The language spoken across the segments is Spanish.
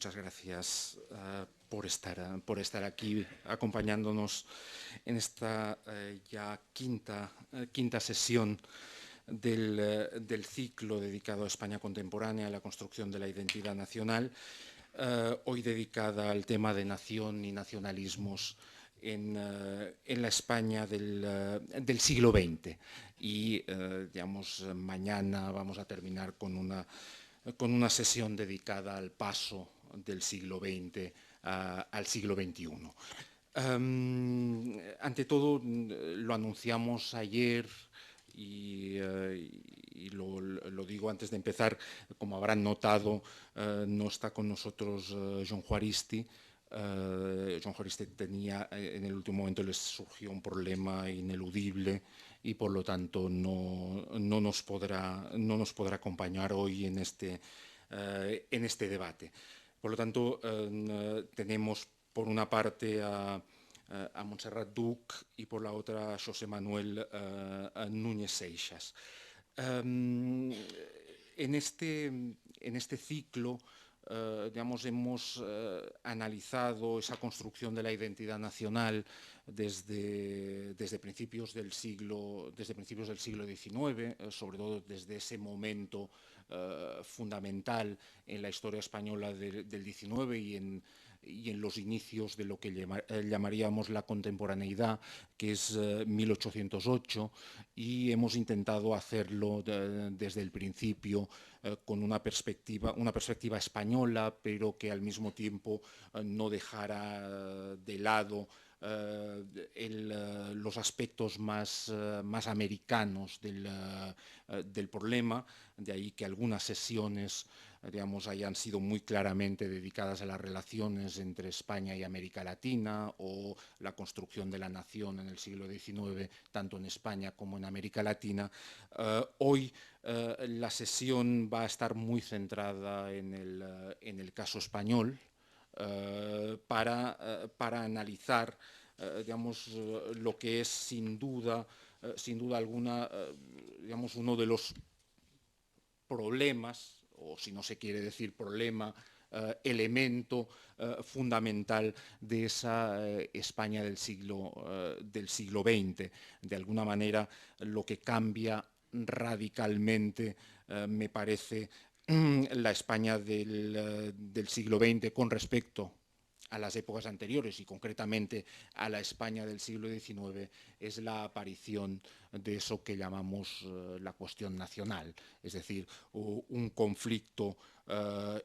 muchas gracias por estar aquí acompañándonos en esta ya quinta sesión del ciclo dedicado a España contemporánea, a la construcción de la identidad nacional, hoy dedicada al tema de nación y nacionalismos en la España del siglo XX. Y, digamos, mañana vamos a terminar con una sesión dedicada al paso del siglo XX al siglo XXI. Ante todo, lo anunciamos ayer y lo digo antes de empezar, como habrán notado, no está con nosotros Jon Juaristi. Jon Juaristi tenía, en el último momento les surgió un problema ineludible y por lo tanto no nos podrá acompañar hoy en este debate. Por lo tanto, tenemos por una parte a Montserrat Duch y por la otra a José Manuel Núñez Seixas. En este ciclo, digamos, hemos analizado esa construcción de la identidad nacional desde principios del siglo XIX, sobre todo desde ese momento fundamental en la historia española del XIX y en los inicios de lo que llamaríamos la contemporaneidad, que es 1808, y hemos intentado hacerlo desde el principio con una perspectiva española, pero que al mismo tiempo no dejara de lado los aspectos más americanos del problema, de ahí que algunas sesiones, digamos, hayan sido muy claramente dedicadas a las relaciones entre España y América Latina o la construcción de la nación en el siglo XIX, tanto en España como en América Latina. Hoy la sesión va a estar muy centrada en el caso español, para analizar, digamos, lo que es sin duda alguna, digamos, uno de los problemas, o si no se quiere decir problema, elemento fundamental de esa España del siglo XX. De alguna manera, lo que cambia radicalmente, me parece, la España del siglo XX con respecto a las épocas anteriores y concretamente a la España del siglo XIX, es la aparición de eso que llamamos la cuestión nacional, es decir, un conflicto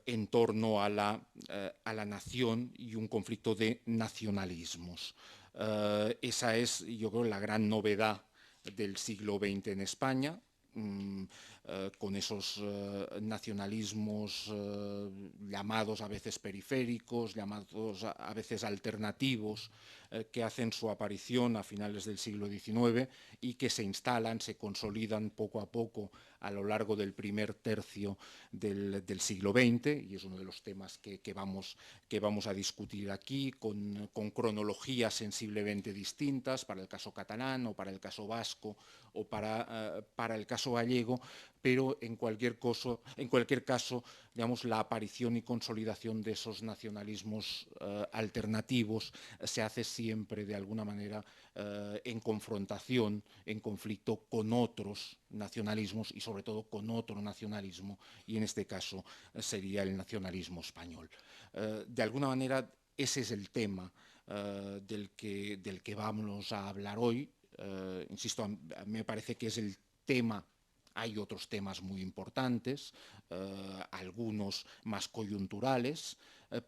en torno a la nación y un conflicto de nacionalismos. Esa es, yo creo, la gran novedad del siglo XX en España. Con esos nacionalismos llamados a veces periféricos, llamados a veces alternativos, que hacen su aparición a finales del siglo XIX y que se instalan, se consolidan poco a poco a lo largo del primer tercio del siglo XX, y es uno de los temas que vamos a discutir aquí, con cronologías sensiblemente distintas para el caso catalán o para el caso vasco o para el caso gallego, pero en cualquier caso, digamos, la aparición y consolidación de esos nacionalismos alternativos se hace siempre de alguna manera en confrontación, en conflicto con otros nacionalismos y sobre todo con otro nacionalismo, y en este caso sería el nacionalismo español. De alguna manera, ese es el tema del que vamos a hablar hoy. Insisto, a mí me parece que es el tema. Hay otros temas muy importantes, algunos más coyunturales,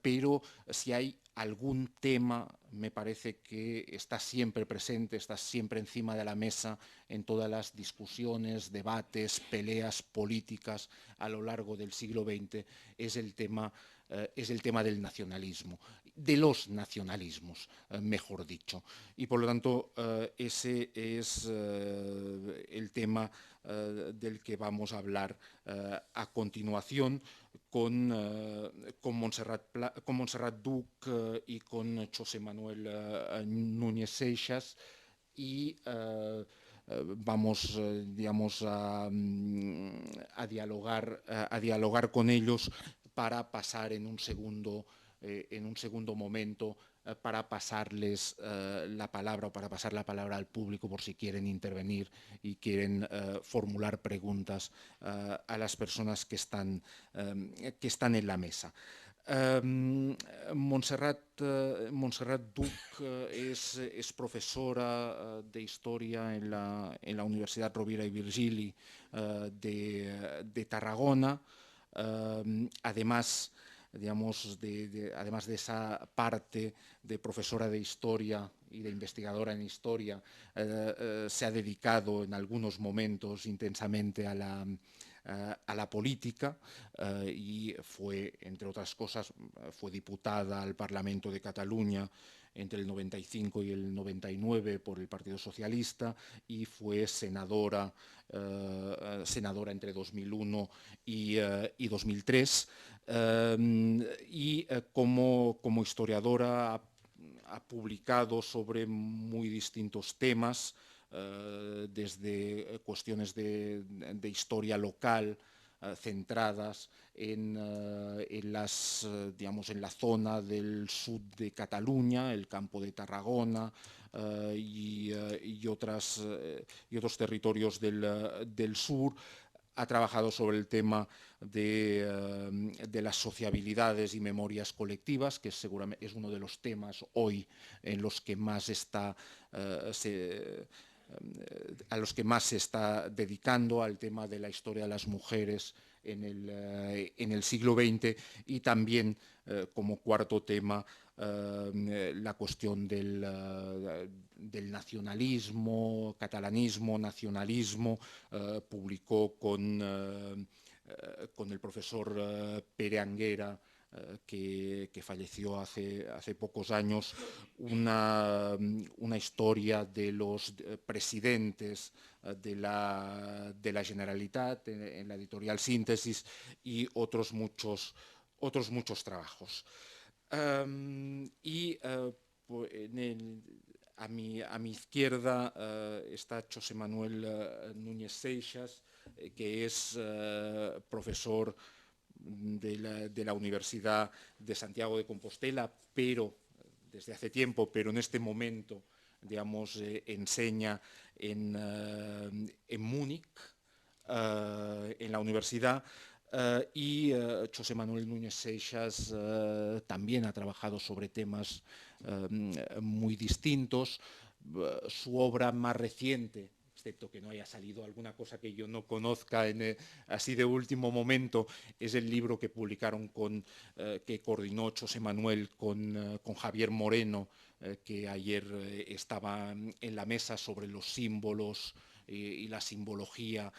pero si hay algún tema, me parece que está siempre presente, está siempre encima de la mesa en todas las discusiones, debates, peleas políticas a lo largo del siglo XX, es el tema del nacionalismo, de los nacionalismos, mejor dicho. Y por lo tanto, ese es el tema del que vamos a hablar a continuación con Montserrat Duch y con José Manuel Núñez Seixas, y vamos, digamos, a dialogar con ellos para pasar en un segundo momento para pasarles la palabra o para pasar la palabra al público por si quieren intervenir y quieren formular preguntas a las personas que están en la mesa. Montserrat Duch es profesora de historia en la Universidad Rovira i Virgili de Tarragona. Además, además de esa parte de profesora de historia y de investigadora en historia, se ha dedicado en algunos momentos intensamente a la política y fue, entre otras cosas, fue diputada al Parlamento de Cataluña entre el 95 y el 99 por el Partido Socialista y fue senadora entre 2001 y 2003. Como historiadora ha publicado sobre muy distintos temas, desde cuestiones de historia local centradas en la zona del sur de Cataluña, el campo de Tarragona y otros territorios del sur. Ha trabajado sobre el tema de las sociabilidades y memorias colectivas, que seguramente es uno de los temas hoy en los que más a los que más se está dedicando, al tema de la historia de las mujeres en el siglo XX, y también como cuarto tema la cuestión del nacionalismo, catalanismo, nacionalismo. Publicó con el profesor Pere Anguera, que falleció hace pocos años, una historia de los presidentes de la Generalitat en la editorial Síntesis, y otros muchos trabajos. A mi izquierda está José Manuel Núñez Seixas, que es profesor de la Universidad de Santiago de Compostela, pero desde hace tiempo, pero en este momento, enseña en Múnich, en la universidad. Y José Manuel Núñez Seixas también ha trabajado sobre temas muy distintos. Su obra más reciente, excepto que no haya salido alguna cosa que yo no conozca así de último momento, es el libro que publicaron que coordinó José Manuel con Javier Moreno, que ayer estaba en la mesa, sobre los símbolos y la simbología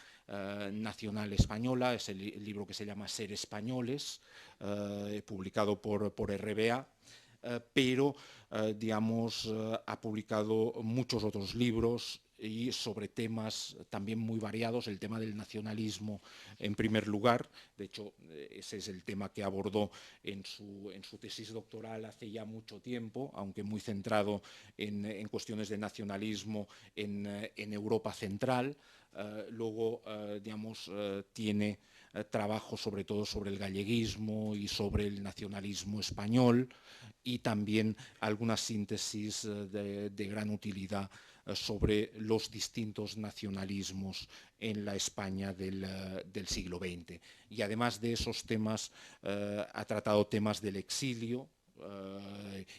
nacional española. Es el libro que se llama Ser Españoles, publicado por RBA. Pero, ha publicado muchos otros libros y sobre temas también muy variados. El tema del nacionalismo, en primer lugar. De hecho, ese es el tema que abordó en su tesis doctoral hace ya mucho tiempo, aunque muy centrado en cuestiones de nacionalismo en Europa Central. Luego, tiene trabajo sobre todo sobre el galleguismo y sobre el nacionalismo español, y también algunas síntesis de gran utilidad sobre los distintos nacionalismos en la España del siglo XX. Y además de esos temas, ha tratado temas del exilio,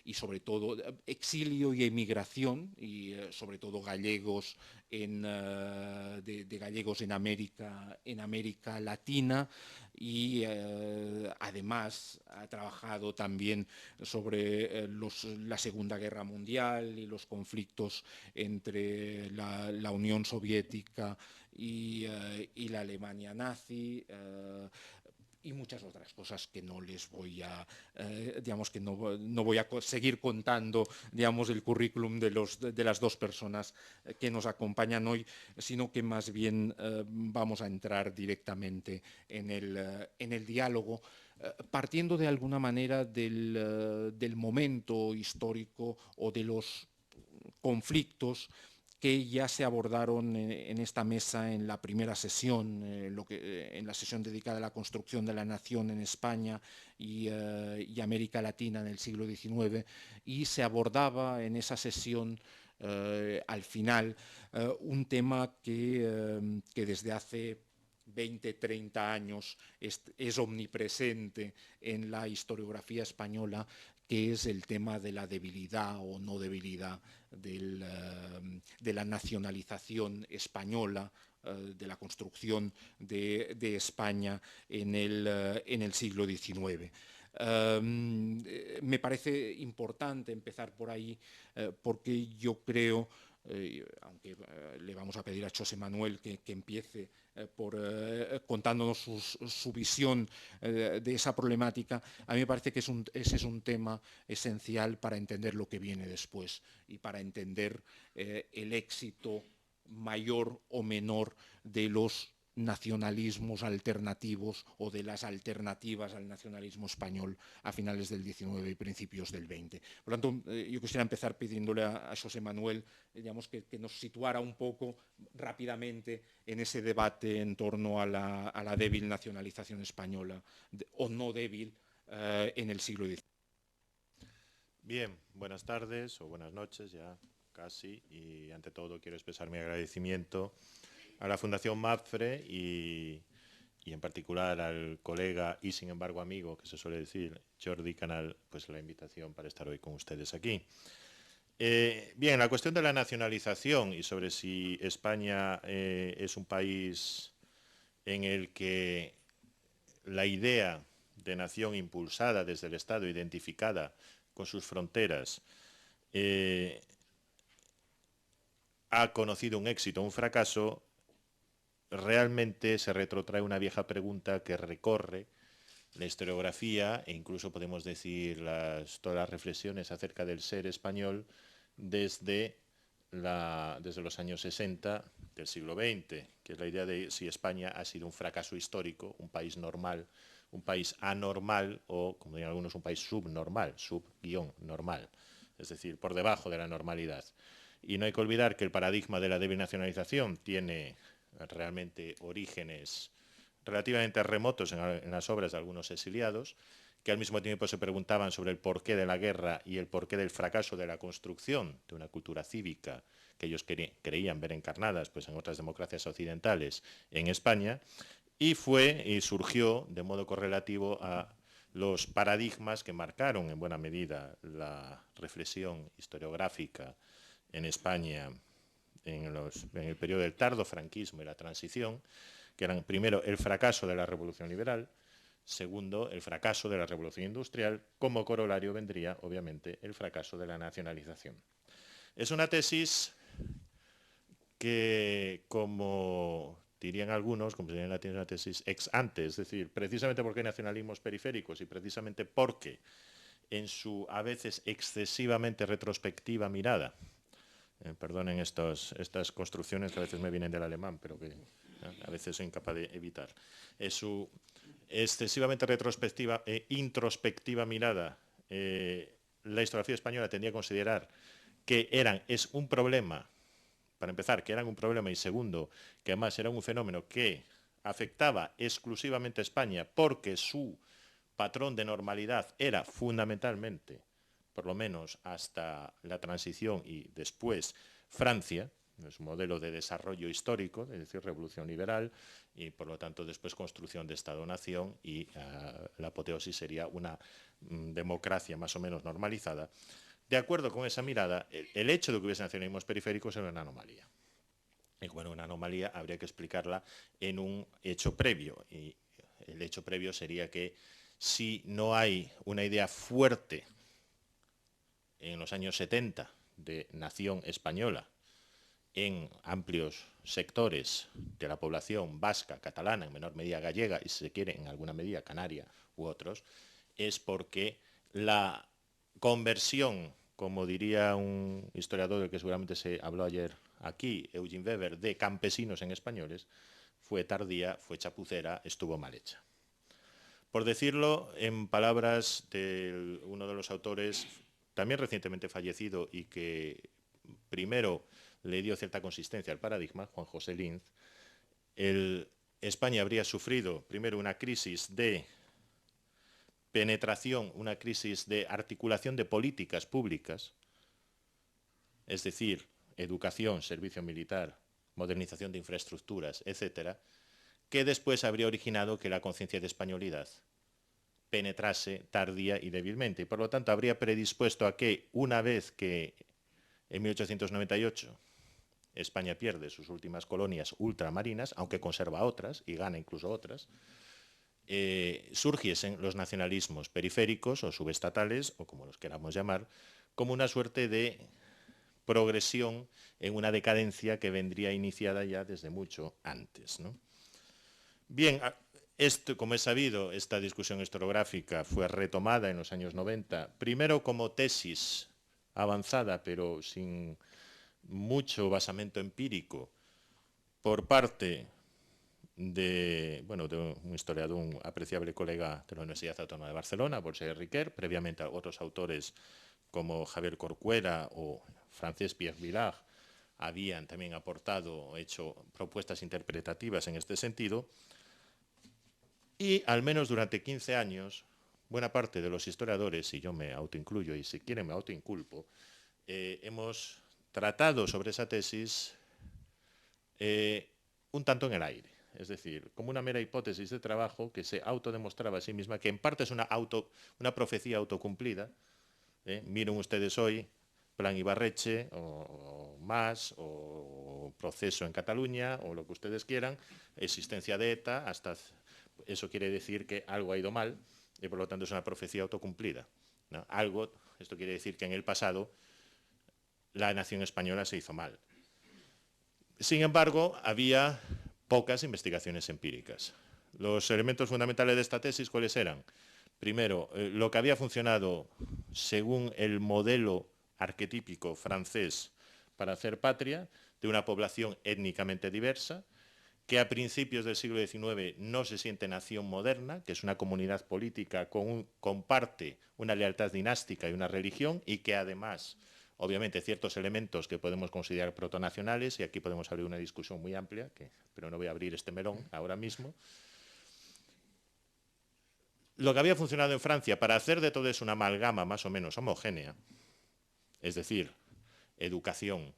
y sobre todo exilio y emigración, y sobre todo gallegos de gallegos en América Latina. Y además ha trabajado también sobre la Segunda Guerra Mundial y los conflictos entre la Unión Soviética y la Alemania nazi, y muchas otras cosas que no les voy a, que no voy a seguir contando, el currículum de las dos personas que nos acompañan hoy, sino que más bien vamos a entrar directamente en el diálogo, partiendo de alguna manera del momento histórico o de los conflictos que ya se abordaron en esta mesa en la primera sesión, en la sesión dedicada a la construcción de la nación en España y América Latina en el siglo XIX, y se abordaba en esa sesión al final un tema que desde hace 20, 30 años es omnipresente en la historiografía española, que es el tema de la debilidad o no debilidad de la nacionalización española, de la construcción de España en el siglo XIX. Me parece importante empezar por ahí porque yo creo, aunque le vamos a pedir a José Manuel que empiece contándonos su visión de esa problemática, a mí me parece que ese es un tema esencial para entender lo que viene después y para entender el éxito mayor o menor de los nacionalismos alternativos o de las alternativas al nacionalismo español a finales del XIX y principios del XX. Por lo tanto, yo quisiera empezar pidiéndole a José Manuel digamos, que nos situara un poco rápidamente en ese debate en torno a la débil nacionalización española o no débil en el siglo XIX. Bien, buenas tardes o buenas noches ya casi, y ante todo quiero expresar mi agradecimiento a la Fundación MAPFRE y en particular al colega y sin embargo amigo, que se suele decir, Jordi Canal, pues la invitación para estar hoy con ustedes aquí. Bien, la cuestión de la nacionalización y sobre si España es un país en el que la idea de nación impulsada desde el Estado, identificada con sus fronteras, ha conocido un éxito o un fracaso, realmente se retrotrae una vieja pregunta que recorre la historiografía e incluso podemos decir todas las reflexiones acerca del ser español desde los años 60 del siglo XX, que es la idea de si España ha sido un fracaso histórico, un país normal, un país anormal o, como dirían algunos, un país subnormal, sub-normal, es decir, por debajo de la normalidad. Y no hay que olvidar que el paradigma de la débil nacionalización tiene realmente orígenes relativamente remotos en las obras de algunos exiliados, que al mismo tiempo se preguntaban sobre el porqué de la guerra y el porqué del fracaso de la construcción de una cultura cívica que ellos creían ver encarnadas pues, en otras democracias occidentales en España, y surgió de modo correlativo a los paradigmas que marcaron en buena medida la reflexión historiográfica en España en el periodo del tardo franquismo y la transición, que eran primero el fracaso de la revolución liberal, segundo el fracaso de la revolución industrial, como corolario vendría obviamente el fracaso de la nacionalización. Es una tesis que, como dirían algunos, como sería en latín, una tesis ex ante, es decir, precisamente porque hay nacionalismos periféricos y precisamente porque en su a veces excesivamente retrospectiva mirada, perdonen estas construcciones que a veces me vienen del alemán, pero que a veces soy incapaz de evitar, su excesivamente retrospectiva e introspectiva mirada, la historiografía española tendría a considerar que es un problema, para empezar, que eran un problema, y segundo, que además era un fenómeno que afectaba exclusivamente a España porque su patrón de normalidad era fundamentalmente, por lo menos hasta la transición y después Francia, es un modelo de desarrollo histórico, es decir, revolución liberal, y por lo tanto después construcción de Estado-nación y la apoteosis sería una democracia más o menos normalizada. De acuerdo con esa mirada, el hecho de que hubiese nacionalismos periféricos era una anomalía. Y bueno, una anomalía habría que explicarla en un hecho previo, y el hecho previo sería que si no hay una idea fuerte en los años 70 de nación española en amplios sectores de la población vasca, catalana, en menor medida gallega y, si se quiere, en alguna medida canaria u otros, es porque la conversión, como diría un historiador del que seguramente se habló ayer aquí, Eugene Weber, de campesinos en españoles, fue tardía, fue chapucera, estuvo mal hecha. Por decirlo en palabras de uno de los autores también recientemente fallecido y que primero le dio cierta consistencia al paradigma, Juan José Linz, España habría sufrido primero una crisis de penetración, una crisis de articulación de políticas públicas, es decir, educación, servicio militar, modernización de infraestructuras, etcétera, que después habría originado que la conciencia de españolidad penetrase tardía y débilmente. Y por lo tanto habría predispuesto a que, una vez que en 1898 España pierde sus últimas colonias ultramarinas, aunque conserva otras y gana incluso otras, surgiesen los nacionalismos periféricos o subestatales, o como los queramos llamar, como una suerte de progresión en una decadencia que vendría iniciada ya desde mucho antes, ¿no? Bien, como es sabido, esta discusión historiográfica fue retomada en los años 90, primero como tesis avanzada, pero sin mucho basamento empírico, por parte de un historiador, un apreciable colega de la Universidad Autónoma de Barcelona, Borja Riquer, previamente a otros autores como Javier Corcuera o Francesc Pierre Villard habían también aportado o hecho propuestas interpretativas en este sentido. Y al menos durante 15 años, buena parte de los historiadores, y yo me autoincluyo y si quieren me autoinculpo, hemos tratado sobre esa tesis un tanto en el aire. Es decir, como una mera hipótesis de trabajo que se autodemostraba a sí misma, que en parte es una profecía autocumplida. Miren ustedes hoy, Plan Ibarretxe, o más, o proceso en Cataluña, o lo que ustedes quieran, existencia de ETA, hasta eso quiere decir que algo ha ido mal, y por lo tanto es una profecía autocumplida, ¿no? Esto quiere decir que en el pasado la nación española se hizo mal. Sin embargo, había pocas investigaciones empíricas. Los elementos fundamentales de esta tesis, ¿cuáles eran? Primero, lo que había funcionado según el modelo arquetípico francés para hacer patria, de una población étnicamente diversa, que a principios del siglo XIX no se siente nación moderna, que es una comunidad política comparte una lealtad dinástica y una religión, y que además, obviamente, ciertos elementos que podemos considerar protonacionales, y aquí podemos abrir una discusión muy amplia, pero no voy a abrir este melón ahora mismo. Lo que había funcionado en Francia para hacer de todo eso una amalgama más o menos homogénea, es decir, educación,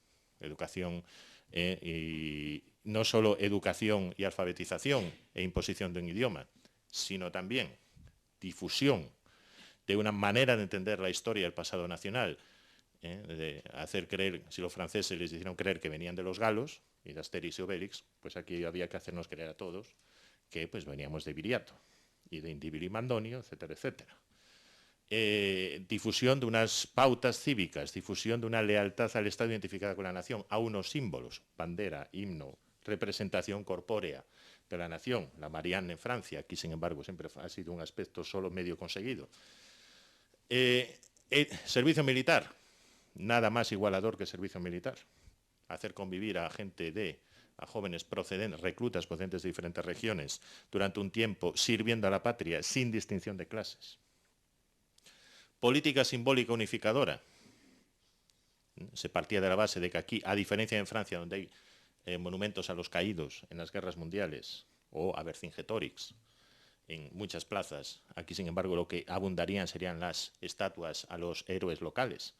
y no solo educación y alfabetización e imposición de un idioma, sino también difusión de una manera de entender la historia y el pasado nacional, de hacer creer, si los franceses les hicieron creer que venían de los galos y de Asterix y Obélix, pues aquí había que hacernos creer a todos que pues veníamos de Viriato y de Indíbil y Mandonio, etcétera, etcétera. Difusión de unas pautas cívicas, difusión de una lealtad al Estado identificada con la nación, a unos símbolos, bandera, himno, representación corpórea de la nación, la Marianne en Francia, aquí sin embargo siempre ha sido un aspecto solo medio conseguido. Servicio militar, nada más igualador que servicio militar, hacer convivir a jóvenes reclutas procedentes de diferentes regiones durante un tiempo sirviendo a la patria sin distinción de clases. Política simbólica unificadora. Se partía de la base de que aquí, a diferencia de en Francia, donde hay monumentos a los caídos en las guerras mundiales, o a Vercingetorix, en muchas plazas, aquí sin embargo lo que abundarían serían las estatuas a los héroes locales,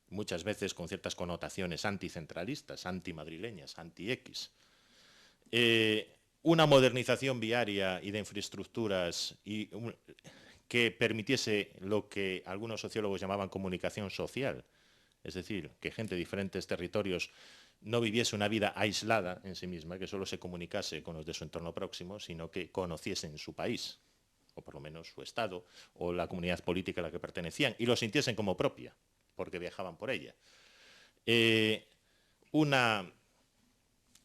muchas veces con ciertas connotaciones anticentralistas, antimadrileñas, anti-X. Una modernización viaria y de infraestructuras que permitiese lo que algunos sociólogos llamaban comunicación social, es decir, que gente de diferentes territorios no viviese una vida aislada en sí misma, que solo se comunicase con los de su entorno próximo, sino que conociesen su país, o por lo menos su estado, o la comunidad política a la que pertenecían, y lo sintiesen como propia, porque viajaban por ella. Una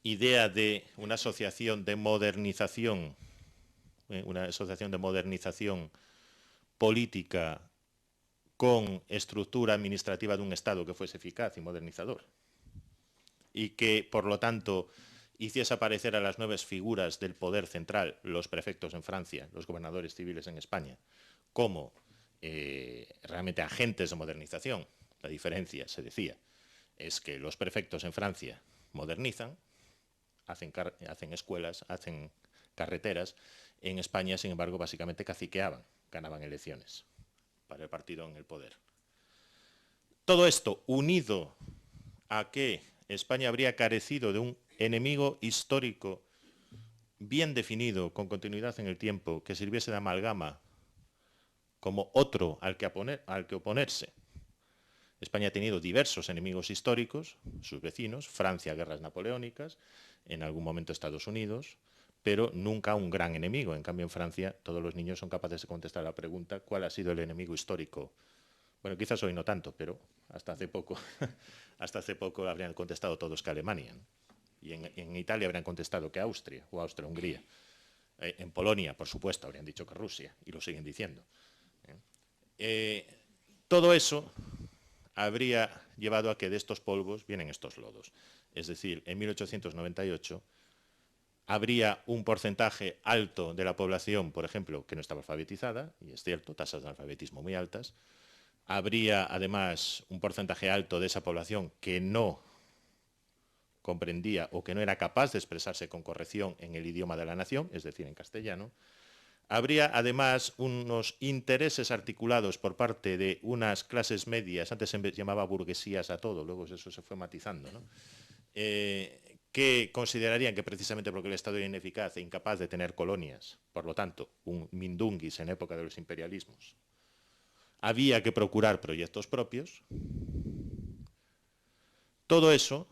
idea de una asociación de modernización, política con estructura administrativa de un Estado que fuese eficaz y modernizador, y que, por lo tanto, hiciese aparecer a las nuevas figuras del poder central, los prefectos en Francia, los gobernadores civiles en España, como realmente agentes de modernización. La diferencia, se decía, es que los prefectos en Francia modernizan, hacen escuelas, hacen carreteras. En España, sin embargo, básicamente caciqueaban, ganaban elecciones para el partido en el poder. Todo esto unido a que España habría carecido de un enemigo histórico bien definido, con continuidad en el tiempo, que sirviese de amalgama como otro al que oponerse. España ha tenido diversos enemigos históricos, sus vecinos, Francia, guerras napoleónicas, en algún momento Estados Unidos, pero nunca un gran enemigo. En cambio, en Francia todos los niños son capaces de contestar la pregunta ¿cuál ha sido el enemigo histórico? Bueno, quizás hoy no tanto, pero hasta hace poco, habrían contestado todos que Alemania, ¿no? Y en Italia habrían contestado que Austria o Austria-Hungría. En Polonia, por supuesto, habrían dicho que Rusia, y lo siguen diciendo. Todo eso habría llevado a que de estos polvos vienen estos lodos. Es decir, en 1898 habría un porcentaje alto de la población, por ejemplo, que no estaba alfabetizada, y es cierto, tasas de analfabetismo muy altas. Habría, además, un porcentaje alto de esa población que no comprendía o que no era capaz de expresarse con corrección en el idioma de la nación, es decir, en castellano. Habría, además, unos intereses articulados por parte de unas clases medias, antes se llamaba burguesías a todo, luego eso se fue matizando, ¿no? Que considerarían que precisamente porque el Estado era ineficaz e incapaz de tener colonias, por lo tanto, un mindunguis en época de los imperialismos, había que procurar proyectos propios. Todo eso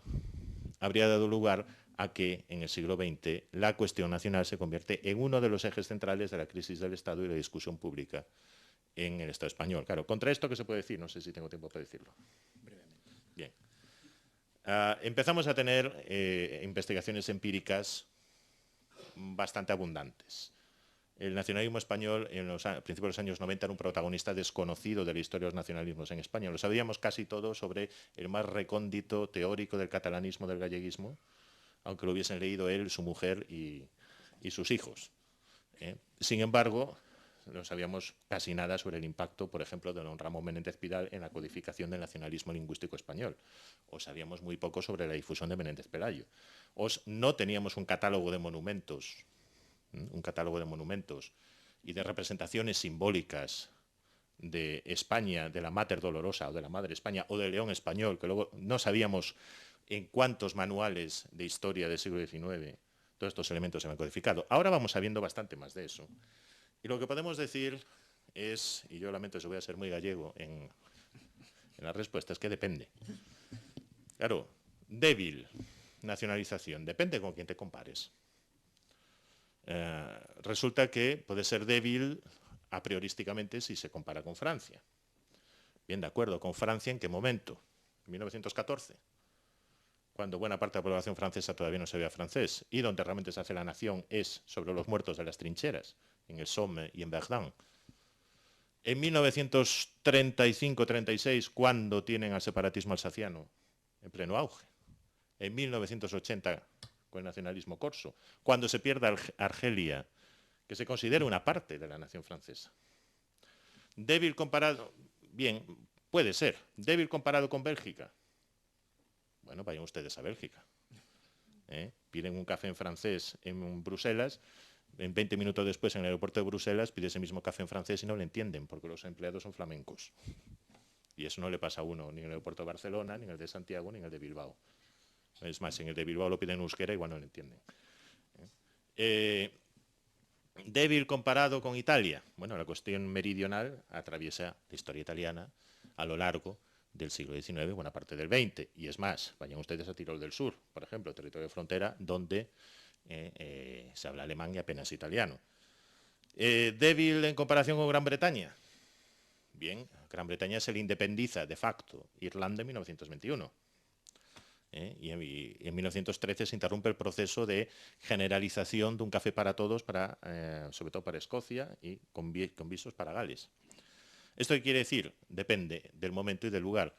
habría dado lugar a que en el siglo XX la cuestión nacional se convierte en uno de los ejes centrales de la crisis del Estado y la discusión pública en el Estado español. Claro, contra esto, ¿qué se puede decir? No sé si tengo tiempo para decirlo. Brevemente. Bien. Empezamos a tener investigaciones empíricas bastante abundantes. El nacionalismo español en los principios de los años 90 era un protagonista desconocido de la historia de los nacionalismos en España. Lo sabíamos casi todo sobre el más recóndito teórico del catalanismo, del galleguismo, aunque lo hubiesen leído él, su mujer y sus hijos. Sin embargo, no sabíamos casi nada sobre el impacto, por ejemplo, de don Ramón Menéndez Pidal en la codificación del nacionalismo lingüístico español. O sabíamos muy poco sobre la difusión de Menéndez Pelayo. No teníamos un catálogo de monumentos y de representaciones simbólicas de España, de la Mater Dolorosa o de la Madre España o del León Español, que luego no sabíamos en cuántos manuales de historia del siglo XIX todos estos elementos se han codificado. Ahora vamos sabiendo bastante más de eso. Y lo que podemos decir es, y yo lamento que voy a ser muy gallego en la respuesta, es que depende. Claro, débil nacionalización, depende con quién te compares. Resulta que puede ser débil a priorísticamente si se compara con Francia. Bien, de acuerdo, ¿con Francia en qué momento? En 1914, cuando buena parte de la población francesa todavía no sabía francés, y donde realmente se hace la nación es sobre los muertos de las trincheras, en el Somme y en Verdun. En 1935-36, cuando tienen al separatismo alsaciano en pleno auge. En 1980, con el nacionalismo corso, cuando se pierde Argelia, que se considera una parte de la nación francesa. Débil comparado, bien, puede ser, débil comparado con Bélgica. Bueno, vayan ustedes a Bélgica. Piden un café en francés en Bruselas, en 20 minutos después en el aeropuerto de Bruselas pide ese mismo café en francés y no lo entienden, porque los empleados son flamencos. Y eso no le pasa a uno ni en el aeropuerto de Barcelona, ni en el de Santiago, ni en el de Bilbao. Es más, en el de Bilbao lo piden en euskera, igual no lo entienden. Débil comparado con Italia. Bueno, la cuestión meridional atraviesa la historia italiana a lo largo del siglo XIX, buena parte del XX. Y es más, vayan ustedes a Tirol del Sur, por ejemplo, territorio de frontera, donde se habla alemán y apenas italiano. Débil en comparación con Gran Bretaña. Bien, Gran Bretaña se le independiza de facto Irlanda en 1921. Y en 1913 se interrumpe el proceso de generalización de un café para todos, sobre todo para Escocia, y con visos para Gales. ¿Esto qué quiere decir? Depende del momento y del lugar.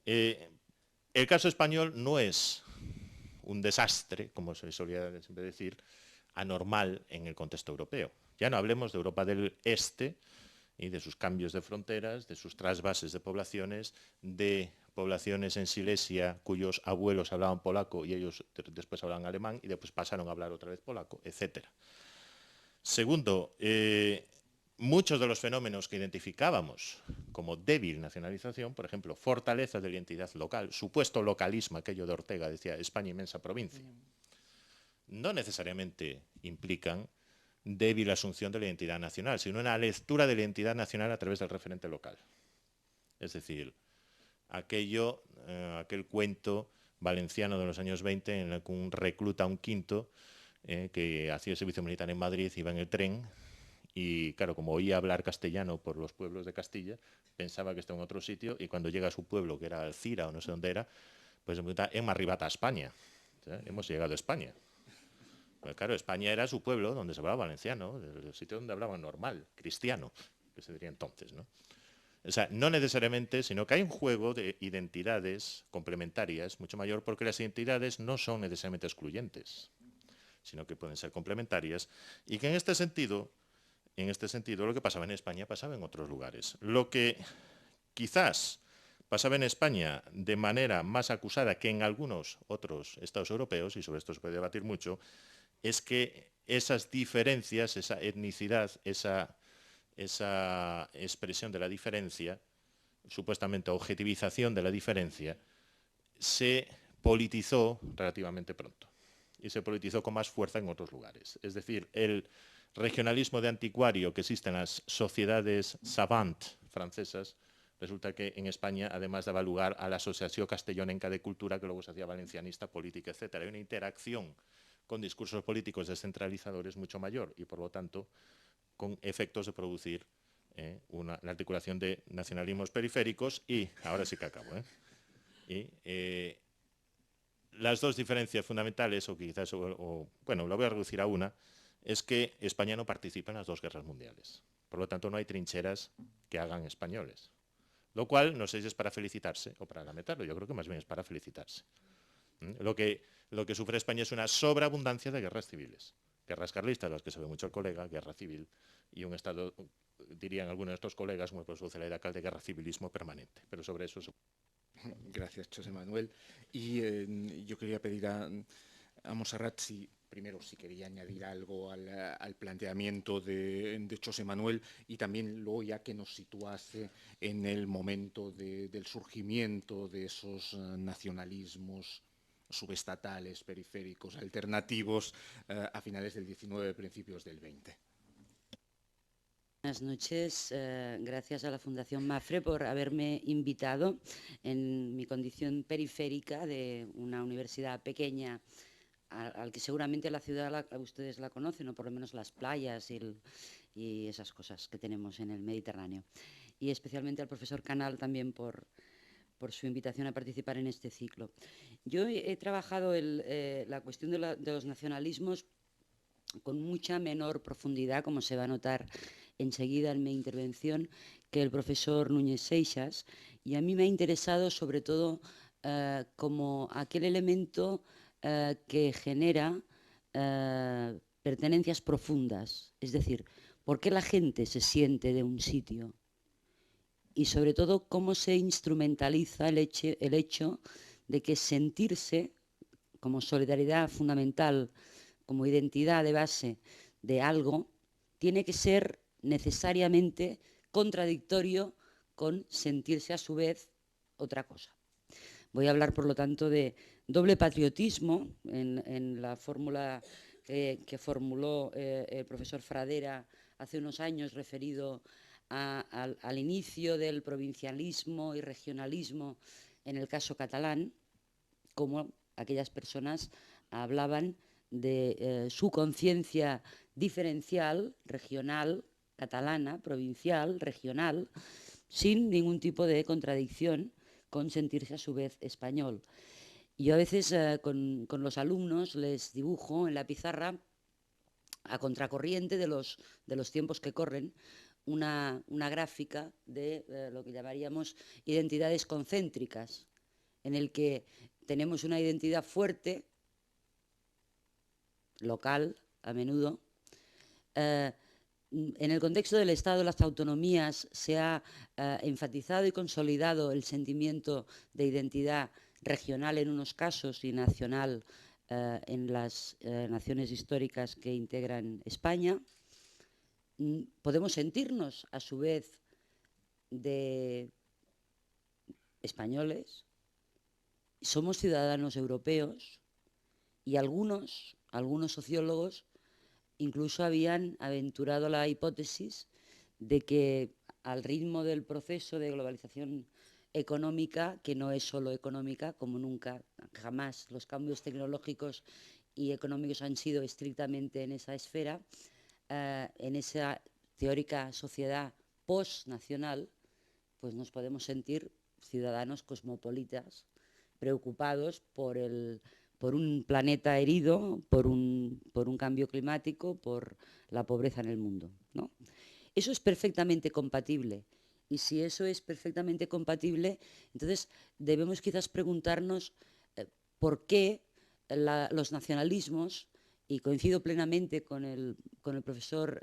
El caso español no es un desastre, como se solía siempre decir, anormal en el contexto europeo. Ya no hablemos de Europa del Este y de sus cambios de fronteras, de sus trasvases de poblaciones, de poblaciones en Silesia cuyos abuelos hablaban polaco y ellos después hablaban alemán y después pasaron a hablar otra vez polaco, etc. Segundo, muchos de los fenómenos que identificábamos como débil nacionalización, por ejemplo, fortaleza de la identidad local, supuesto localismo, aquello de Ortega, decía España inmensa provincia, no necesariamente implican débil asunción de la identidad nacional, sino una lectura de la identidad nacional a través del referente local. Es decir, aquel cuento valenciano de los años 20 en el que un recluta, un quinto, que hacía el servicio militar en Madrid, iba en el tren y, claro, como oía hablar castellano por los pueblos de Castilla, pensaba que estaba en otro sitio y cuando llega a su pueblo, que era Alcira o no sé dónde era, pues se pregunta, hemos arribat a España, o sea, hemos llegado a España. Pues claro, España era su pueblo donde se hablaba valenciano, el sitio donde hablaban normal, cristiano, que se diría entonces, ¿no? O sea, no necesariamente, sino que hay un juego de identidades complementarias mucho mayor porque las identidades no son necesariamente excluyentes, sino que pueden ser complementarias y que en este sentido lo que pasaba en España pasaba en otros lugares. Lo que quizás pasaba en España de manera más acusada que en algunos otros estados europeos, y sobre esto se puede debatir mucho, es que esas diferencias, esa etnicidad, esa expresión de la diferencia, supuestamente objetivización de la diferencia, se politizó relativamente pronto y se politizó con más fuerza en otros lugares. Es decir, el regionalismo de anticuario que existe en las sociedades savant francesas, resulta que en España además daba lugar a la asociación castellonenca de cultura que luego se hacía valencianista, política, etc. Hay una interacción con discursos políticos descentralizadores mucho mayor y por lo tanto con efectos de producir la articulación de nacionalismos periféricos y, ahora sí que acabo, las dos diferencias fundamentales, o quizás, bueno, lo voy a reducir a una, es que España no participa en las dos guerras mundiales. Por lo tanto, no hay trincheras que hagan españoles. Lo cual, no sé si es para felicitarse o para lamentarlo, yo creo que más bien es para felicitarse. Lo que sufre España es una sobreabundancia de guerras civiles. Guerras carlistas, las que sabe mucho el colega, guerra civil, y un Estado, dirían algunos de estos colegas, como el profesor Zelaya Cal, de guerra civilismo permanente. Pero sobre eso... Gracias, José Manuel. Y yo quería pedir a Montserrat si primero si quería añadir algo al planteamiento de José Manuel y también luego ya que nos situase en el momento del surgimiento de esos nacionalismos subestatales, periféricos, alternativos a finales del 19, principios del 20. Buenas noches. Gracias a la Fundación MAFRE por haberme invitado en mi condición periférica de una universidad pequeña al que seguramente la ciudad ustedes la conocen, o por lo menos las playas y esas cosas que tenemos en el Mediterráneo. Y especialmente al profesor Canal también por su invitación a participar en este ciclo. Yo he trabajado la cuestión de los nacionalismos con mucha menor profundidad, como se va a notar enseguida en mi intervención, que el profesor Núñez Seixas, y a mí me ha interesado sobre todo como aquel elemento que genera pertenencias profundas, es decir, por qué la gente se siente de un sitio y sobre todo cómo se instrumentaliza el hecho de que sentirse como solidaridad fundamental, como identidad de base de algo, tiene que ser necesariamente contradictorio con sentirse a su vez otra cosa. Voy a hablar, por lo tanto, de doble patriotismo en la fórmula que formuló el profesor Fradera hace unos años referido al inicio del provincialismo y regionalismo en el caso catalán, como aquellas personas hablaban de su conciencia diferencial, regional, catalana, provincial, regional, sin ningún tipo de contradicción con sentirse a su vez español. Yo a veces con los alumnos les dibujo en la pizarra, a contracorriente de los tiempos que corren, una gráfica de lo que llamaríamos identidades concéntricas, en el que tenemos una identidad fuerte, local a menudo, en el contexto del Estado de las autonomías se ha enfatizado y consolidado el sentimiento de identidad regional en unos casos y nacional en las naciones históricas que integran España. Podemos sentirnos, a su vez, de españoles, somos ciudadanos europeos y algunos sociólogos incluso habían aventurado la hipótesis de que al ritmo del proceso de globalización económica, que no es solo económica, como nunca, jamás los cambios tecnológicos y económicos han sido estrictamente en esa esfera, en esa teórica sociedad postnacional, pues nos podemos sentir ciudadanos cosmopolitas, preocupados por un planeta herido, por un cambio climático, por la pobreza en el mundo, ¿no? Eso es perfectamente compatible. Y si eso es perfectamente compatible, entonces debemos quizás preguntarnos por qué los nacionalismos, y coincido plenamente con el profesor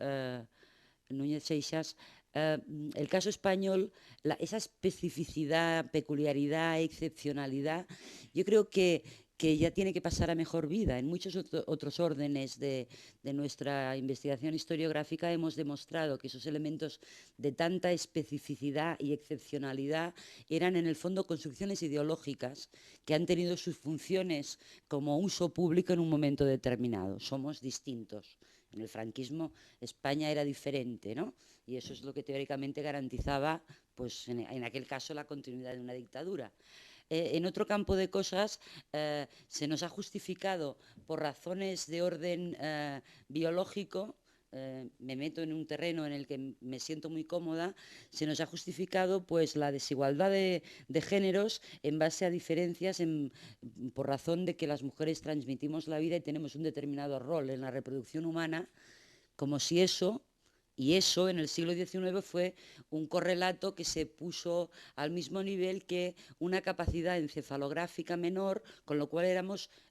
Núñez Seixas, el caso español, esa especificidad, peculiaridad, excepcionalidad, yo creo que ya tiene que pasar a mejor vida. En muchos otros órdenes de nuestra investigación historiográfica hemos demostrado que esos elementos de tanta especificidad y excepcionalidad eran en el fondo construcciones ideológicas que han tenido sus funciones como uso público en un momento determinado. Somos distintos. En el franquismo España era diferente, ¿no? Y eso es lo que teóricamente garantizaba, pues en aquel caso, la continuidad de una dictadura. En otro campo de cosas se nos ha justificado por razones de orden biológico, me meto en un terreno en el que me siento muy cómoda, se nos ha justificado pues la desigualdad de géneros en base a diferencias por razón de que las mujeres transmitimos la vida y tenemos un determinado rol en la reproducción humana, como si eso en el siglo XIX fue un correlato que se puso al mismo nivel que una capacidad encefalográfica menor, con lo cual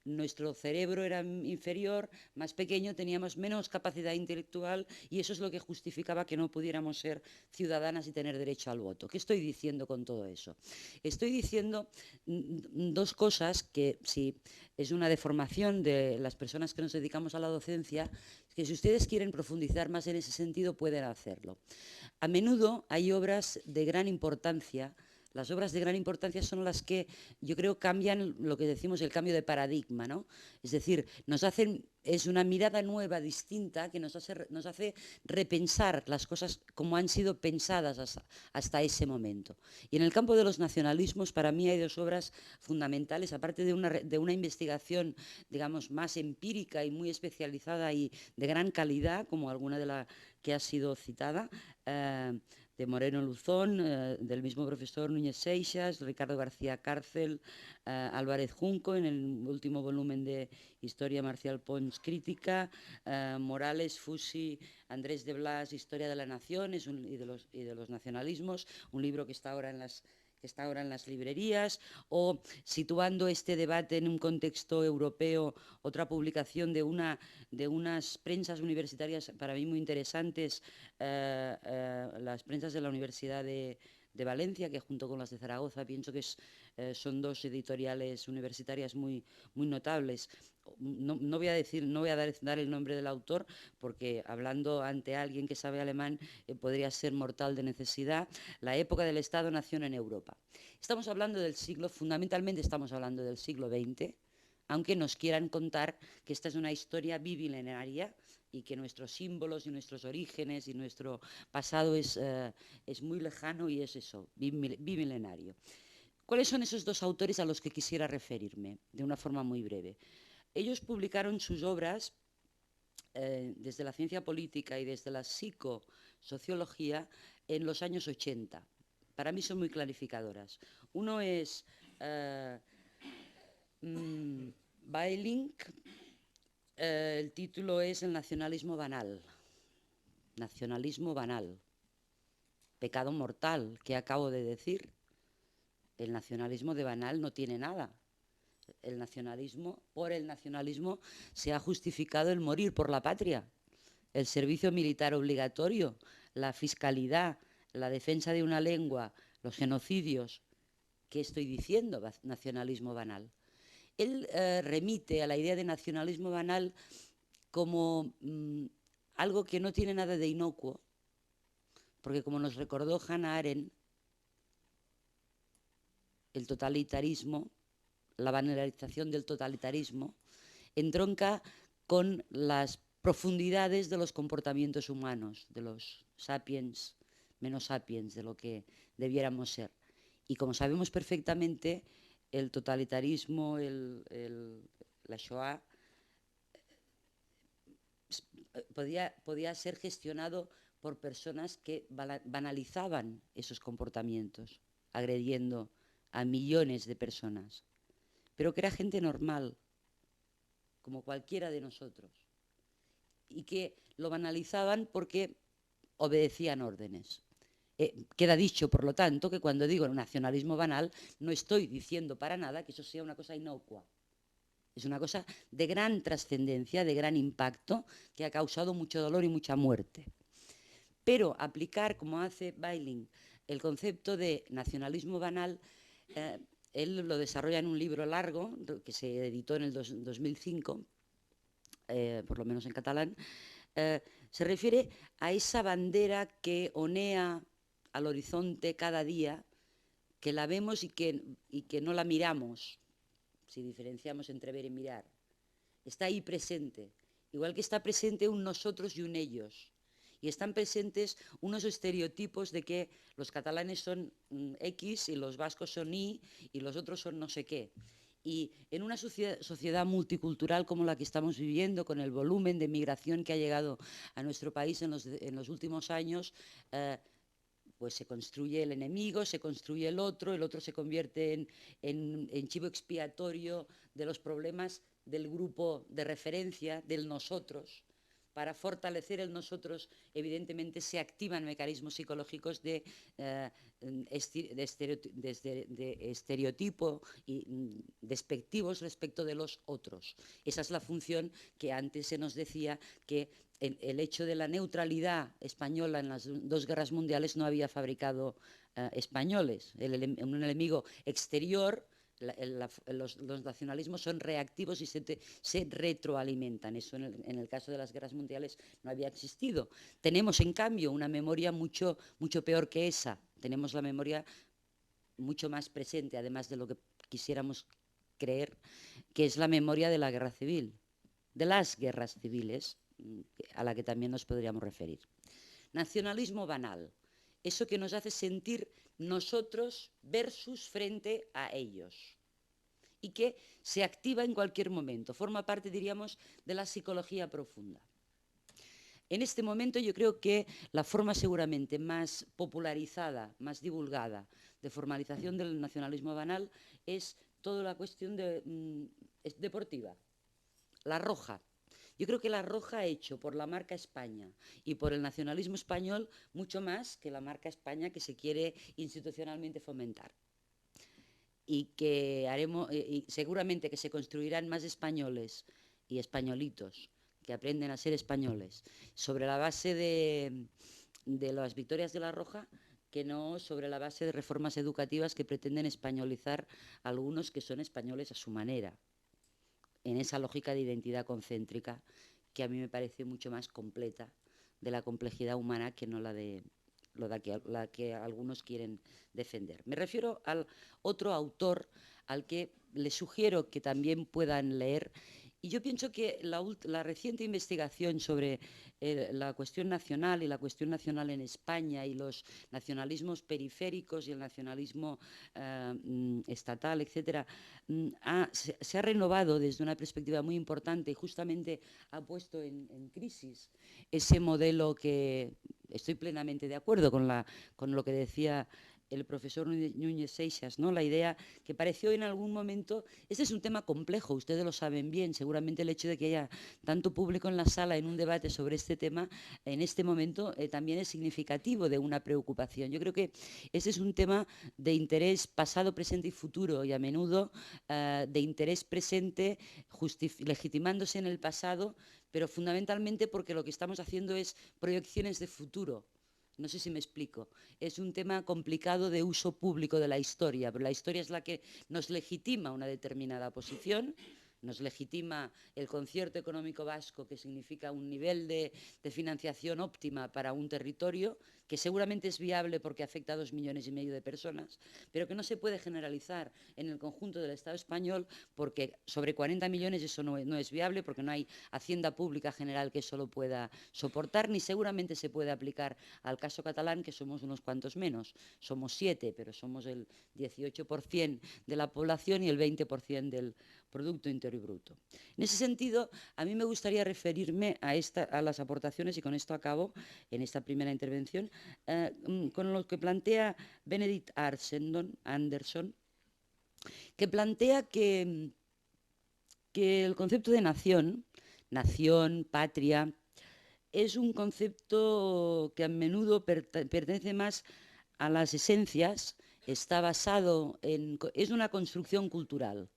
nuestro cerebro era inferior, más pequeño, teníamos menos capacidad intelectual y eso es lo que justificaba que no pudiéramos ser ciudadanas y tener derecho al voto. ¿Qué estoy diciendo con todo eso? Estoy diciendo dos cosas que, si es una deformación de las personas que nos dedicamos a la docencia, que si ustedes quieren profundizar más en ese sentido pueden hacerlo. A menudo hay obras de gran importancia. Las obras de gran importancia son las que yo creo cambian lo que decimos el cambio de paradigma, ¿no? Es decir, es una mirada nueva, distinta, que nos hace repensar las cosas como han sido pensadas hasta ese momento. Y en el campo de los nacionalismos, para mí hay dos obras fundamentales, aparte de una investigación, digamos, más empírica y muy especializada y de gran calidad, como alguna de la que ha sido citada, de Moreno Luzón, del mismo profesor Núñez Seixas, Ricardo García Cárcel, Álvarez Junco, en el último volumen de Historia Marcial Pons Crítica, Morales, Fusi, Andrés de Blas, Historia de la Nación y de los nacionalismos, un libro que está ahora en las librerías, o situando este debate en un contexto europeo, otra publicación de unas prensas universitarias para mí muy interesantes, las prensas de la Universidad de Valencia, que junto con las de Zaragoza pienso que son dos editoriales universitarias muy, muy notables. No voy a dar el nombre del autor, porque hablando ante alguien que sabe alemán podría ser mortal de necesidad. La época del Estado-Nación en Europa. Estamos hablando fundamentalmente estamos hablando del siglo XX, aunque nos quieran contar que esta es una historia bimilenaria y que nuestros símbolos y nuestros orígenes y nuestro pasado es muy lejano y es eso, bimilenario. ¿Cuáles son esos dos autores a los que quisiera referirme de una forma muy breve? Ellos publicaron sus obras desde la ciencia política y desde la psicosociología en los años 80. Para mí son muy clarificadoras. Uno es Baelink, el título es El nacionalismo banal. Nacionalismo banal. Pecado mortal, que acabo de decir. El nacionalismo de banal no tiene nada. Por el nacionalismo se ha justificado el morir por la patria. el servicio militar obligatorio, la fiscalidad, la defensa de una lengua, los genocidios. ¿Qué estoy diciendo? Nacionalismo banal. Él remite a la idea de nacionalismo banal como algo que no tiene nada de inocuo, porque como nos recordó Hannah Arendt, el totalitarismo, la banalización del totalitarismo, entronca con las profundidades de los comportamientos humanos, de los sapiens, menos sapiens, de lo que debiéramos ser. Y como sabemos perfectamente, el totalitarismo, la Shoah, podía ser gestionado por personas que banalizaban esos comportamientos, agrediendo a millones de personas, pero que era gente normal, como cualquiera de nosotros, y que lo banalizaban porque obedecían órdenes. Queda dicho, por lo tanto, que cuando digo nacionalismo banal, no estoy diciendo para nada que eso sea una cosa inocua. Es una cosa de gran trascendencia, de gran impacto, que ha causado mucho dolor y mucha muerte. Pero aplicar, como hace Weiling, el concepto de nacionalismo banal, él lo desarrolla en un libro largo que se editó en el 2005, por lo menos en catalán, se refiere a esa bandera que onea al horizonte cada día, que la vemos y que no la miramos, si diferenciamos entre ver y mirar. Está ahí presente, igual que está presente un nosotros y un ellos. Y están presentes unos estereotipos de que los catalanes son X y los vascos son Y y los otros son no sé qué. Y en una sociedad multicultural como la que estamos viviendo, con el volumen de migración que ha llegado a nuestro país en los últimos años, pues se construye el enemigo, se construye el otro se convierte en chivo expiatorio de los problemas del grupo de referencia, del nosotros. Para fortalecer el nosotros, evidentemente, se activan mecanismos psicológicos de estereotipo y despectivos respecto de los otros. Esa es la función que antes se nos decía, que el hecho de la neutralidad española en las dos guerras mundiales no había fabricado españoles. Un enemigo exterior. Los nacionalismos son reactivos y se retroalimentan. Eso en el caso de las guerras mundiales no había existido. Tenemos, en cambio, una memoria mucho peor que esa. Tenemos la memoria mucho más presente, además de lo que quisiéramos creer, que es la memoria de la guerra civil, de las guerras civiles, a la que también nos podríamos referir. Nacionalismo banal, eso que nos hace sentir nosotros versus frente a ellos, y que se activa en cualquier momento, forma parte, diríamos, de la psicología profunda. En este momento yo creo que la forma seguramente más popularizada, más divulgada de formalización del nacionalismo banal es toda la cuestión deportiva, la roja. Yo creo que la roja ha hecho por la marca España y por el nacionalismo español mucho más que la marca España que se quiere institucionalmente fomentar. Y que seguramente que se construirán más españoles y españolitos que aprenden a ser españoles sobre la base de las victorias de la Roja, que no sobre la base de reformas educativas que pretenden españolizar a algunos que son españoles a su manera, en esa lógica de identidad concéntrica que a mí me parece mucho más completa de la complejidad humana que no la que algunos quieren defender. Me refiero al otro autor al que les sugiero que también puedan leer. Y yo pienso que la reciente investigación sobre la cuestión nacional y la cuestión nacional en España y los nacionalismos periféricos y el nacionalismo estatal, etcétera, se ha renovado desde una perspectiva muy importante y justamente ha puesto en crisis ese modelo que estoy plenamente de acuerdo con lo que decía el profesor Núñez Seixas, ¿no? La idea que pareció en algún momento, este es un tema complejo, ustedes lo saben bien, seguramente el hecho de que haya tanto público en la sala en un debate sobre este tema, en este momento también es significativo de una preocupación. Yo creo que este es un tema de interés pasado, presente y futuro, y a menudo de interés presente legitimándose en el pasado, pero fundamentalmente porque lo que estamos haciendo es proyecciones de futuro. No sé si me explico. Es un tema complicado de uso público de la historia, pero la historia es la que nos legitima una determinada posición, nos legitima el concierto económico vasco, que significa un nivel de financiación óptima para un territorio, que seguramente es viable porque afecta a 2,5 millones de personas, pero que no se puede generalizar en el conjunto del Estado español porque sobre 40 millones eso no es viable, porque no hay hacienda pública general que eso lo pueda soportar, ni seguramente se puede aplicar al caso catalán, que somos unos cuantos menos. Somos 7, pero somos el 18% de la población y el 20% del Producto Interior Bruto. En ese sentido, a mí me gustaría referirme a las aportaciones, y con esto acabo en esta primera intervención, con lo que plantea Benedict Anderson, que plantea que el concepto de nación, patria, es un concepto que a menudo pertenece más a las esencias, está basado en... es una construcción cultural.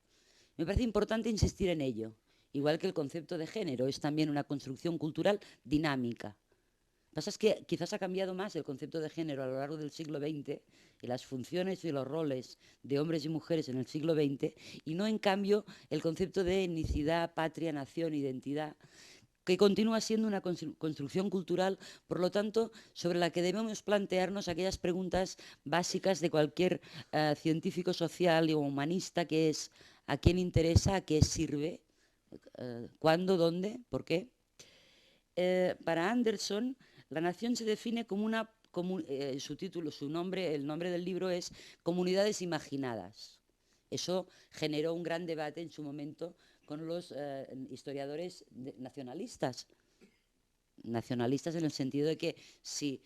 Me parece importante insistir en ello, igual que el concepto de género es también una construcción cultural dinámica. Lo que pasa es que quizás ha cambiado más el concepto de género a lo largo del siglo XX y las funciones y los roles de hombres y mujeres en el siglo XX, y no en cambio el concepto de etnicidad, patria, nación, identidad, que continúa siendo una construcción cultural, por lo tanto, sobre la que debemos plantearnos aquellas preguntas básicas de cualquier científico social o humanista, que es: ¿a quién interesa? ¿A qué sirve? ¿Cuándo? ¿Dónde? ¿Por qué? Para Anderson, la nación se define como una... su título, el nombre del libro es Comunidades Imaginadas. Eso generó un gran debate en su momento con los historiadores nacionalistas. Nacionalistas en el sentido de que si,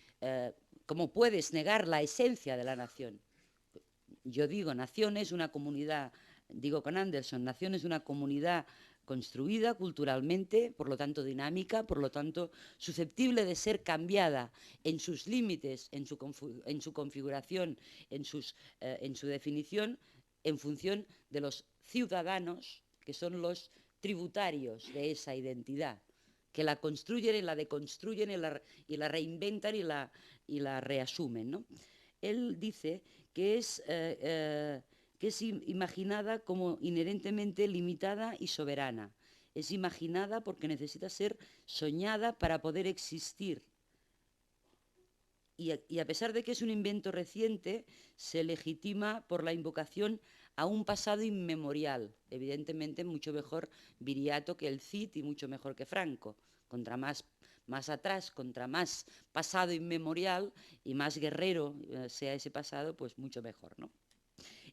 ¿cómo puedes negar la esencia de la nación? Yo digo, nación es una comunidad, digo con Anderson, nación es una comunidad construida culturalmente, por lo tanto dinámica, por lo tanto susceptible de ser cambiada en sus límites, en su configuración, en su definición, en función de los ciudadanos, que son los tributarios de esa identidad, que la construyen y la deconstruyen y la reinventan y la reasumen, ¿no? Él dice que es imaginada como inherentemente limitada y soberana. Es imaginada porque necesita ser soñada para poder existir. Y a pesar de que es un invento reciente, se legitima por la invocación a un pasado inmemorial, evidentemente mucho mejor Viriato que el Cid y mucho mejor que Franco. Contra más atrás, contra más pasado inmemorial y más guerrero sea ese pasado, pues mucho mejor, ¿no?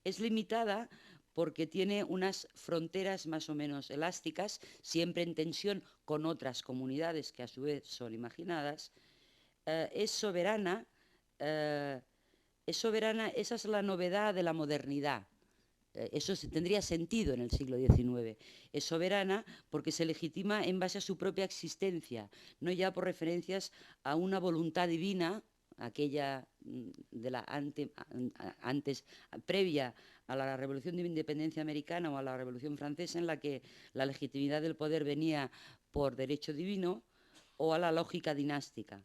Es limitada porque tiene unas fronteras más o menos elásticas, siempre en tensión con otras comunidades que a su vez son imaginadas. Es soberana, esa es la novedad de la modernidad. Eso tendría sentido en el siglo XIX. Es soberana porque se legitima en base a su propia existencia, no ya por referencias a una voluntad divina, aquella de la antes, previa a la Revolución de Independencia Americana o a la Revolución Francesa, en la que la legitimidad del poder venía por derecho divino, o a la lógica dinástica.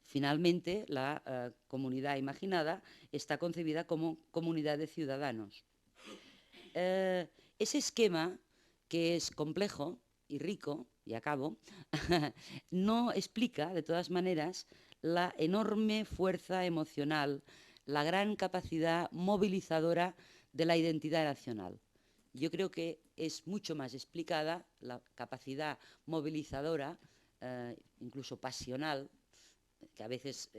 Finalmente, la comunidad imaginada está concebida como comunidad de ciudadanos. Ese esquema, que es complejo y rico, y acabo, no explica, de todas maneras, la enorme fuerza emocional, la gran capacidad movilizadora de la identidad nacional. Yo creo que es mucho más explicada la capacidad movilizadora, incluso pasional, que a veces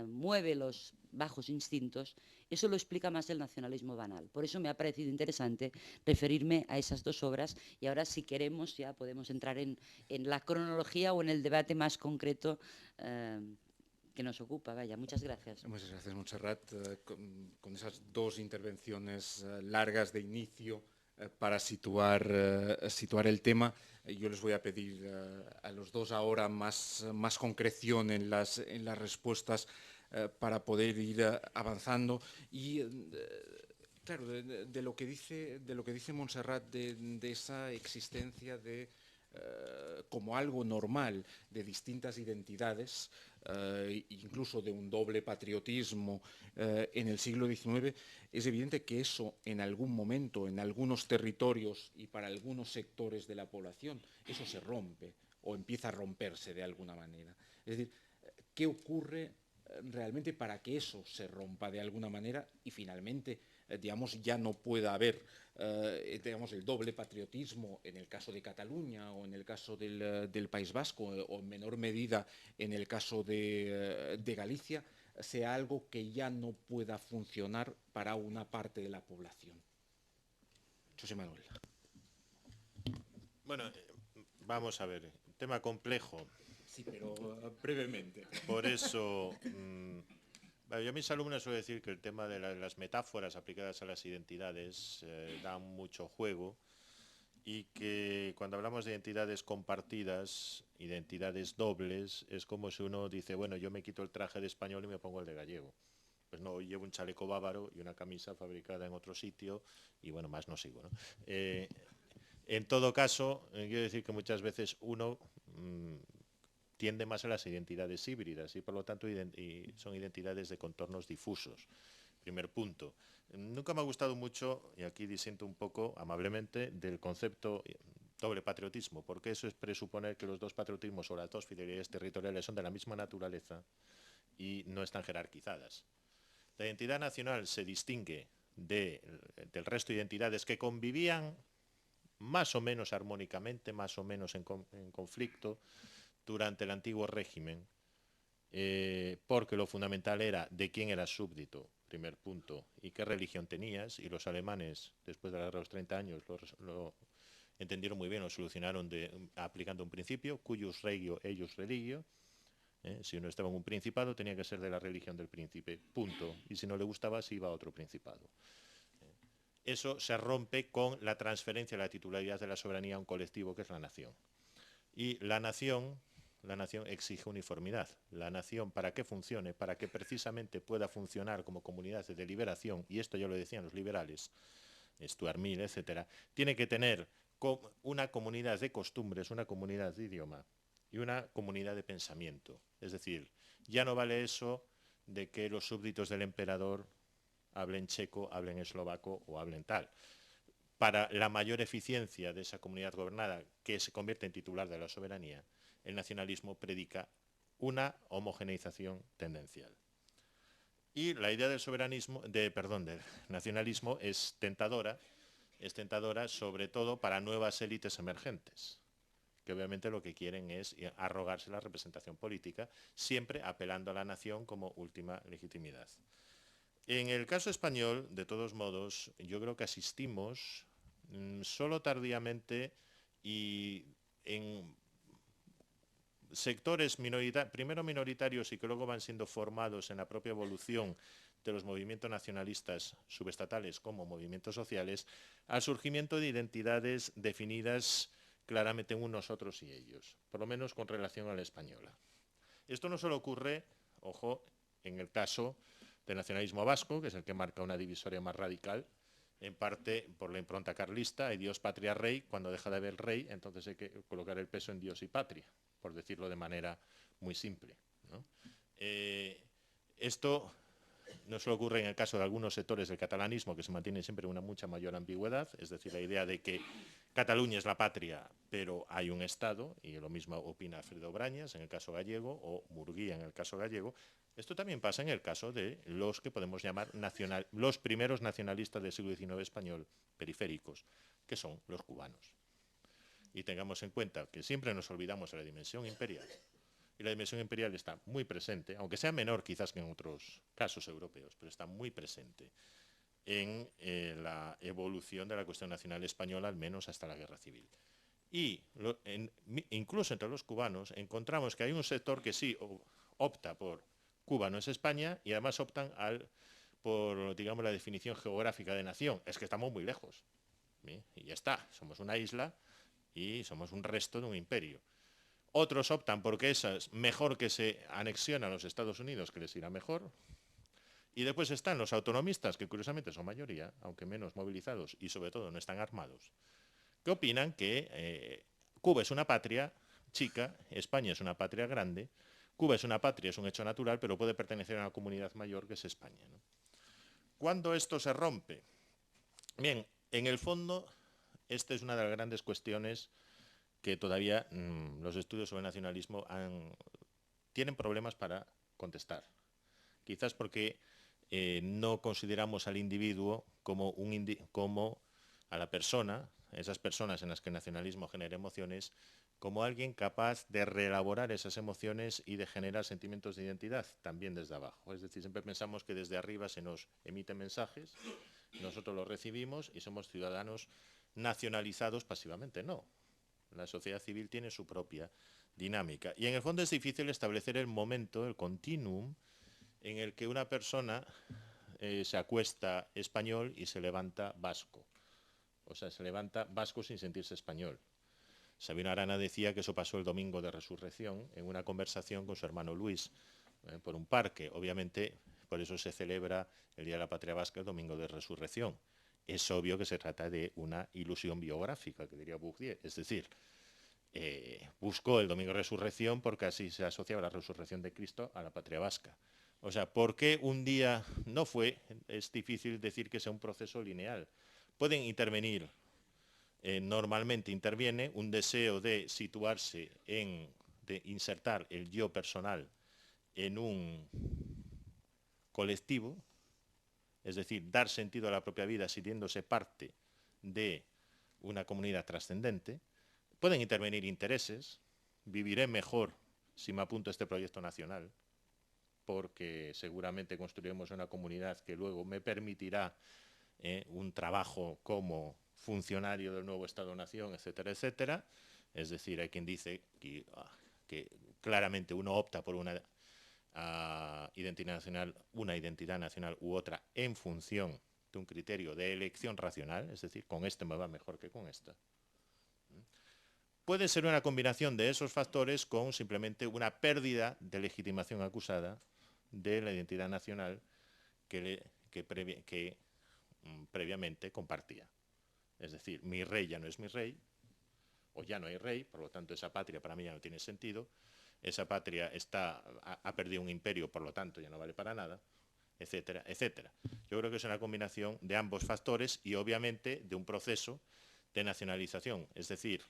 mueve los bajos instintos. Eso lo explica más el nacionalismo banal. Por eso me ha parecido interesante referirme a esas dos obras, y ahora, si queremos, ya podemos entrar en la cronología o en el debate más concreto que nos ocupa. Vaya, muchas gracias. Muchas gracias, Montserrat. Con esas dos intervenciones largas de inicio para situar el tema, yo les voy a pedir a los dos ahora más concreción en las respuestas para poder ir avanzando. Y claro, de lo que dice Montserrat, de esa existencia de como algo normal de distintas identidades, incluso de un doble patriotismo en el siglo XIX, es evidente que eso en algún momento, en algunos territorios y para algunos sectores de la población, eso se rompe o empieza a romperse de alguna manera. Es decir, ¿qué ocurre realmente para que eso se rompa de alguna manera y finalmente digamos, ya no pueda haber digamos, el doble patriotismo en el caso de Cataluña o en el caso del País Vasco o en menor medida en el caso de Galicia, sea algo que ya no pueda funcionar para una parte de la población? José Manuel. Bueno, vamos a ver, tema complejo. Sí, pero brevemente. Por eso, yo a mis alumnos suelo decir que el tema de las metáforas aplicadas a las identidades dan mucho juego y que cuando hablamos de identidades compartidas, identidades dobles, es como si uno dice, bueno, yo me quito el traje de español y me pongo el de gallego. Pues no, llevo un chaleco bávaro y una camisa fabricada en otro sitio y bueno, más no sigo, ¿no? En todo caso, quiero decir que muchas veces uno tiende más a las identidades híbridas y por lo tanto son identidades de contornos difusos. Primer punto. Nunca me ha gustado mucho, y aquí disiento un poco amablemente, del concepto doble patriotismo, porque eso es presuponer que los dos patriotismos o las dos fidelidades territoriales son de la misma naturaleza y no están jerarquizadas. La identidad nacional se distingue del resto de identidades que convivían más o menos armónicamente, más o menos en conflicto, durante el antiguo régimen, porque lo fundamental era de quién eras súbdito, primer punto, y qué religión tenías, y los alemanes, después de la guerra de los 30 años, lo entendieron muy bien, lo solucionaron aplicando un principio, cuius regio, eius religio. Si uno estaba en un principado, tenía que ser de la religión del príncipe, punto, y si no le gustaba, se iba a otro principado. Eso se rompe con la transferencia de la titularidad de la soberanía a un colectivo que es la nación. Y la nación exige uniformidad. La nación, para que funcione, para que precisamente pueda funcionar como comunidad de deliberación, y esto ya lo decían los liberales, Stuart Mill, etcétera, tiene que tener una comunidad de costumbres, una comunidad de idioma y una comunidad de pensamiento. Es decir, ya no vale eso de que los súbditos del emperador hablen checo, hablen eslovaco o hablen tal. Para la mayor eficiencia de esa comunidad gobernada, que se convierte en titular de la soberanía, el nacionalismo predica una homogeneización tendencial. Y la idea del del nacionalismo es tentadora sobre todo para nuevas élites emergentes, que obviamente lo que quieren es arrogarse la representación política, siempre apelando a la nación como última legitimidad. En el caso español, de todos modos, yo creo que asistimos solo tardíamente y en sectores primero minoritarios y que luego van siendo formados en la propia evolución de los movimientos nacionalistas subestatales como movimientos sociales, al surgimiento de identidades definidas claramente en unos, otros y ellos, por lo menos con relación a la española. Esto no solo ocurre, ojo, en el caso del nacionalismo vasco, que es el que marca una divisoria más radical, en parte por la impronta carlista, y Dios, patria, rey. Cuando deja de haber rey, entonces hay que colocar el peso en Dios y patria, por decirlo de manera muy simple, ¿no? Esto no solo ocurre en el caso de algunos sectores del catalanismo, que se mantienen siempre una mucha mayor ambigüedad, es decir, la idea de que Cataluña es la patria, pero hay un Estado, y lo mismo opina Alfredo Brañas en el caso gallego, o Murguía en el caso gallego. Esto también pasa en el caso de los que podemos llamar los primeros nacionalistas del siglo XIX español periféricos, que son los cubanos. Y tengamos en cuenta que siempre nos olvidamos de la dimensión imperial. Y la dimensión imperial está muy presente, aunque sea menor quizás que en otros casos europeos, pero está muy presente en la evolución de la cuestión nacional española, al menos hasta la Guerra Civil. Y incluso entre los cubanos encontramos que hay un sector que sí opta por Cuba no es España, y además optan por, digamos, la definición geográfica de nación. Es que estamos muy lejos. ¿Sí? Y ya está, somos una isla y somos un resto de un imperio. Otros optan porque es mejor que se anexione a los Estados Unidos, que les irá mejor. Y después están los autonomistas, que curiosamente son mayoría, aunque menos movilizados y sobre todo no están armados, que opinan que Cuba es una patria chica, España es una patria grande, Cuba es una patria, es un hecho natural, pero puede pertenecer a una comunidad mayor que es España, ¿no? ¿Cuándo esto se rompe? Bien, en el fondo, esta es una de las grandes cuestiones que todavía los estudios sobre nacionalismo tienen problemas para contestar. Quizás porque no consideramos al individuo como a la persona, esas personas en las que el nacionalismo genera emociones, como alguien capaz de reelaborar esas emociones y de generar sentimientos de identidad, también desde abajo. Es decir, siempre pensamos que desde arriba se nos emiten mensajes, nosotros los recibimos y somos ciudadanos nacionalizados pasivamente. No, la sociedad civil tiene su propia dinámica. Y en el fondo es difícil establecer el momento, el continuum, en el que una persona se acuesta español y se levanta vasco. O sea, se levanta vasco sin sentirse español. Sabino Arana decía que eso pasó el domingo de Resurrección en una conversación con su hermano Luis por un parque. Obviamente, por eso se celebra el Día de la Patria Vasca el domingo de Resurrección. Es obvio que se trata de una ilusión biográfica, que diría Bourdieu. Es decir, buscó el domingo de Resurrección porque así se asociaba la resurrección de Cristo a la patria vasca. O sea, ¿por qué un día no fue? Es difícil decir que sea un proceso lineal. Pueden intervenir, normalmente interviene un deseo de situarse de insertar el yo personal en un colectivo, es decir, dar sentido a la propia vida sintiéndose parte de una comunidad trascendente. Pueden intervenir intereses. Viviré mejor si me apunto a este proyecto nacional, porque seguramente construiremos una comunidad que luego me permitirá un trabajo como funcionario del nuevo Estado-Nación, etcétera, etcétera. Es decir, hay quien dice que claramente uno opta por una identidad nacional u otra en función de un criterio de elección racional, es decir, con este me va mejor que con esta. Puede ser una combinación de esos factores con simplemente una pérdida de legitimación acusada de la identidad nacional que previamente compartía. Es decir, mi rey ya no es mi rey, o ya no hay rey, por lo tanto esa patria para mí ya no tiene sentido, esa patria ha perdido un imperio, por lo tanto ya no vale para nada, etcétera, etcétera. Yo creo que es una combinación de ambos factores y obviamente de un proceso de nacionalización, es decir,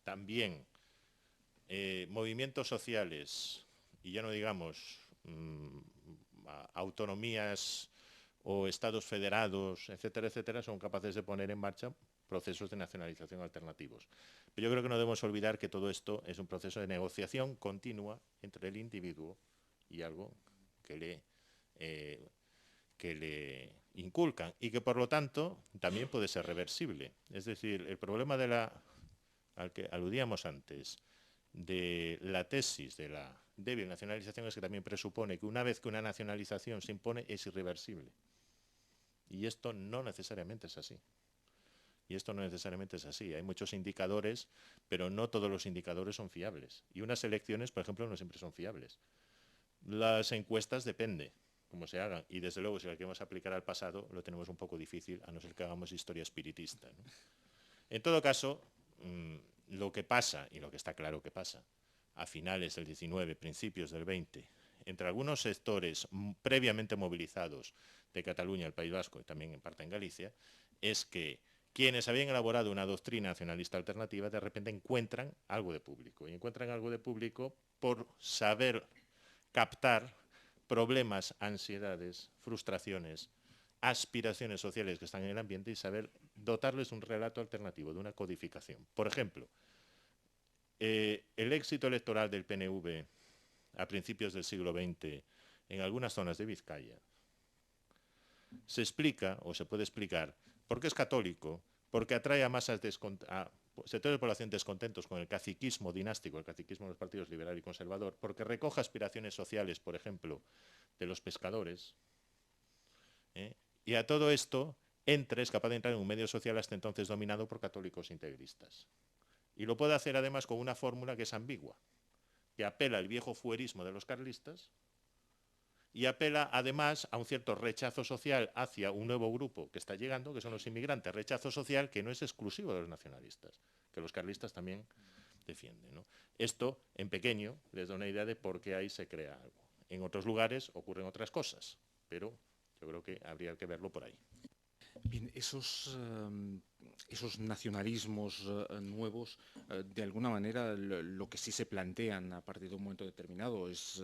también movimientos sociales, y ya no digamos autonomías o estados federados, etcétera, etcétera, son capaces de poner en marcha procesos de nacionalización alternativos. Pero yo creo que no debemos olvidar que todo esto es un proceso de negociación continua entre el individuo y algo que le inculcan y que por lo tanto también puede ser reversible. Es decir, el problema al que aludíamos antes, de la tesis de la débil nacionalización es que también presupone que una vez que una nacionalización se impone es irreversible. Y esto no necesariamente es así. Hay muchos indicadores, pero no todos los indicadores son fiables. Y unas elecciones, por ejemplo, no siempre son fiables. Las encuestas depende cómo se hagan. Y desde luego, si la queremos aplicar al pasado, lo tenemos un poco difícil, a no ser que hagamos historia espiritista, ¿no? En todo caso, lo que pasa, y lo que está claro que pasa, a finales del 19, principios del 20, entre algunos sectores previamente movilizados de Cataluña, el País Vasco y también en parte en Galicia, es que quienes habían elaborado una doctrina nacionalista alternativa de repente encuentran algo de público. Y encuentran algo de público por saber captar problemas, ansiedades, frustraciones, aspiraciones sociales que están en el ambiente y saber dotarles un relato alternativo, de una codificación. Por ejemplo, el éxito electoral del PNV a principios del siglo XX en algunas zonas de Vizcaya se explica, o se puede explicar, porque es católico, porque atrae a masas sectores de población descontentos con el caciquismo dinástico, el caciquismo de los partidos liberal y conservador, porque recoja aspiraciones sociales, por ejemplo, de los pescadores, y a todo esto es capaz de entrar en un medio social hasta entonces dominado por católicos integristas. Y lo puede hacer además con una fórmula que es ambigua, que apela al viejo fuerismo de los carlistas y apela además a un cierto rechazo social hacia un nuevo grupo que está llegando, que son los inmigrantes, rechazo social que no es exclusivo de los nacionalistas, que los carlistas también defienden, ¿no? Esto, en pequeño, les da una idea de por qué ahí se crea algo. En otros lugares ocurren otras cosas, pero yo creo que habría que verlo por ahí. Bien, esos nacionalismos nuevos, de alguna manera, lo que sí se plantean a partir de un momento determinado es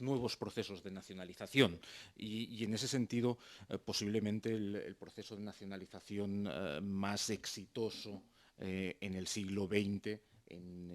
nuevos procesos de nacionalización. Y en ese sentido, posiblemente el proceso de nacionalización más exitoso en el siglo XX,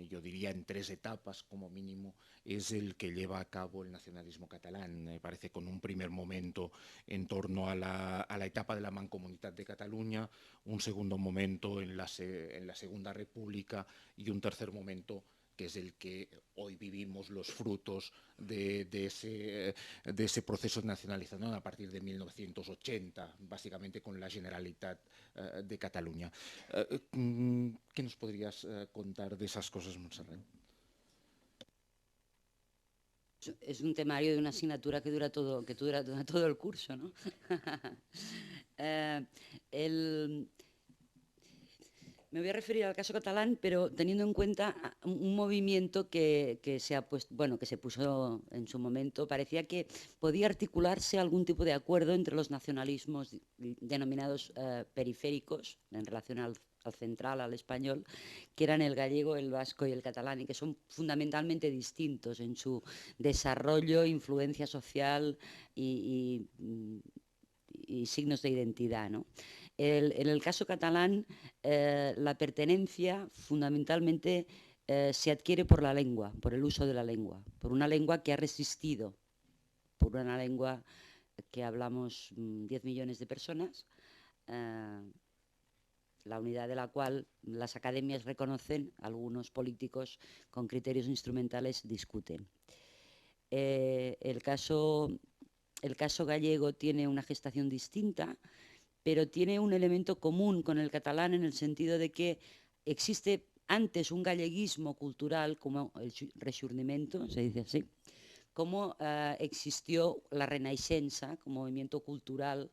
yo diría en 3 etapas como mínimo, es el que lleva a cabo el nacionalismo catalán. Me parece con un primer momento en torno a la etapa de la Mancomunitat de Cataluña, un segundo momento en la Segunda República y un tercer momento que es el que hoy vivimos los frutos de ese proceso de nacionalización a partir de 1980, básicamente con la Generalitat de Cataluña. ¿Qué nos podrías contar de esas cosas, Montserrat? Es un temario de una asignatura que dura todo el curso, ¿no? Me voy a referir al caso catalán, pero teniendo en cuenta un movimiento que se puso en su momento. Parecía que podía articularse algún tipo de acuerdo entre los nacionalismos denominados periféricos en relación al central, al español, que eran el gallego, el vasco y el catalán, y que son fundamentalmente distintos en su desarrollo, influencia social y signos de identidad, ¿no? En el caso catalán, la pertenencia fundamentalmente se adquiere por la lengua, por el uso de la lengua, por una lengua que ha resistido, por una lengua que hablamos 10 millones de personas, la unidad de la cual las academias reconocen, algunos políticos con criterios instrumentales discuten. El caso gallego tiene una gestación distinta, pero tiene un elemento común con el catalán en el sentido de que existe antes un galleguismo cultural, como el Rexurdimento, se dice así, como existió la Renaixença como movimiento cultural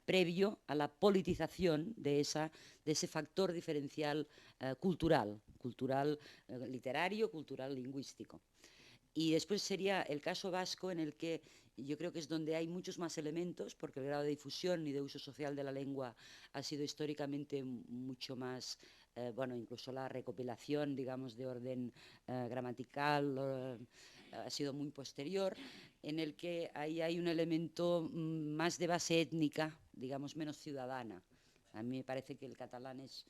previo a la politización de ese factor diferencial cultural literario, cultural lingüístico. Y después sería el caso vasco, en el que yo creo que es donde hay muchos más elementos, porque el grado de difusión y de uso social de la lengua ha sido históricamente mucho más, incluso la recopilación, digamos, de orden gramatical ha sido muy posterior, en el que ahí hay un elemento más de base étnica, digamos, menos ciudadana. A mí me parece que el catalán es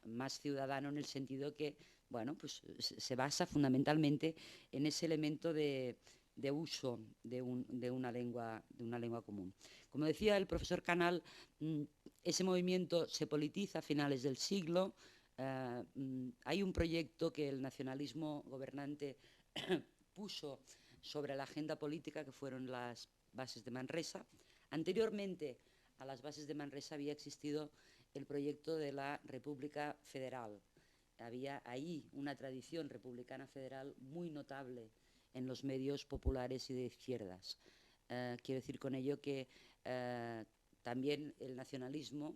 más ciudadano en el sentido que, pues se basa fundamentalmente en ese elemento de uso de una lengua común. Como decía el profesor Canal, ese movimiento se politiza a finales del siglo. Hay un proyecto que el nacionalismo gobernante puso sobre la agenda política, que fueron las bases de Manresa. Anteriormente a las bases de Manresa había existido el proyecto de la República Federal. Había ahí una tradición republicana federal muy notable en los medios populares y de izquierdas. Quiero decir con ello que también el nacionalismo,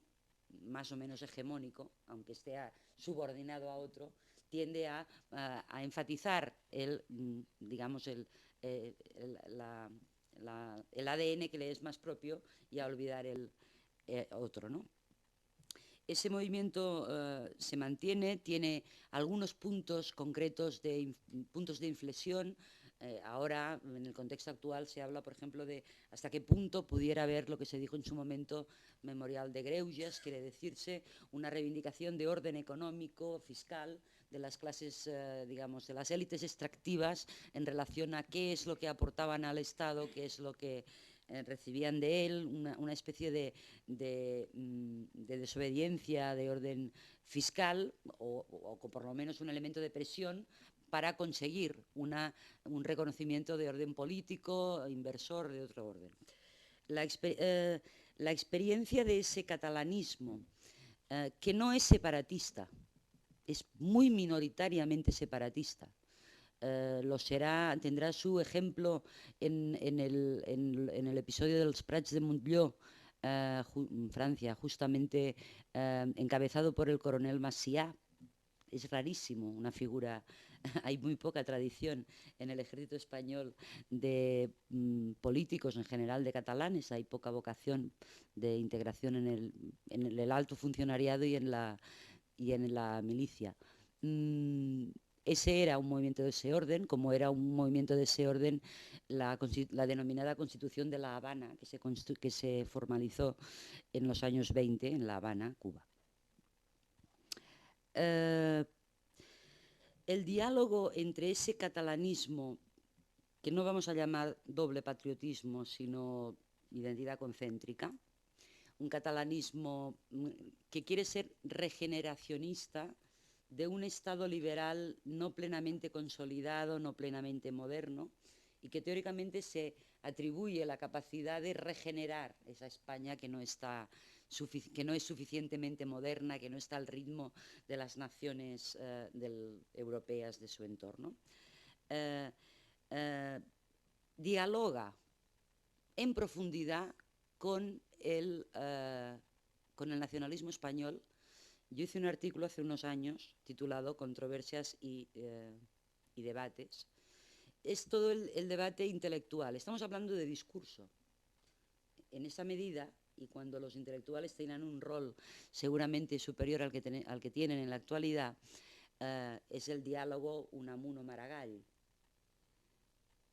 más o menos hegemónico, aunque esté subordinado a otro, tiende a enfatizar el ADN que le es más propio y a olvidar el otro, ¿no? Ese movimiento se mantiene, tiene algunos puntos concretos, puntos de inflexión. Ahora, en el contexto actual, se habla, por ejemplo, de hasta qué punto pudiera haber lo que se dijo en su momento memorial de Greuges, quiere decirse una reivindicación de orden económico, fiscal, de las clases, digamos, de las élites extractivas en relación a qué es lo que aportaban al Estado, qué es lo que recibían de él una especie de desobediencia de orden fiscal o por lo menos un elemento de presión para conseguir un reconocimiento de orden político, inversor, de otro orden. La experiencia de ese catalanismo, que no es separatista, es muy minoritariamente separatista. Lo será, tendrá su ejemplo en el episodio de los Prats de Montllor, Francia, justamente encabezado por el coronel Macià. Es rarísimo, una figura, hay muy poca tradición en el ejército español de políticos en general, de catalanes, hay poca vocación de integración en el alto funcionariado y en la milicia. Ese era un movimiento de ese orden, como era un movimiento de ese orden la denominada Constitución de La Habana, que se formalizó en los años 20 en La Habana, Cuba. El diálogo entre ese catalanismo, que no vamos a llamar doble patriotismo, sino identidad concéntrica, un catalanismo que quiere ser regeneracionista de un Estado liberal no plenamente consolidado, no plenamente moderno, y que teóricamente se atribuye la capacidad de regenerar esa España que no es suficientemente moderna, que no está al ritmo de las naciones europeas de su entorno. Dialoga en profundidad con el nacionalismo español. Yo hice un artículo hace unos años titulado Controversias y debates. Es todo el debate intelectual. Estamos hablando de discurso. En esa medida, y cuando los intelectuales tengan un rol seguramente superior al que tienen en la actualidad, es el diálogo Unamuno-Maragall.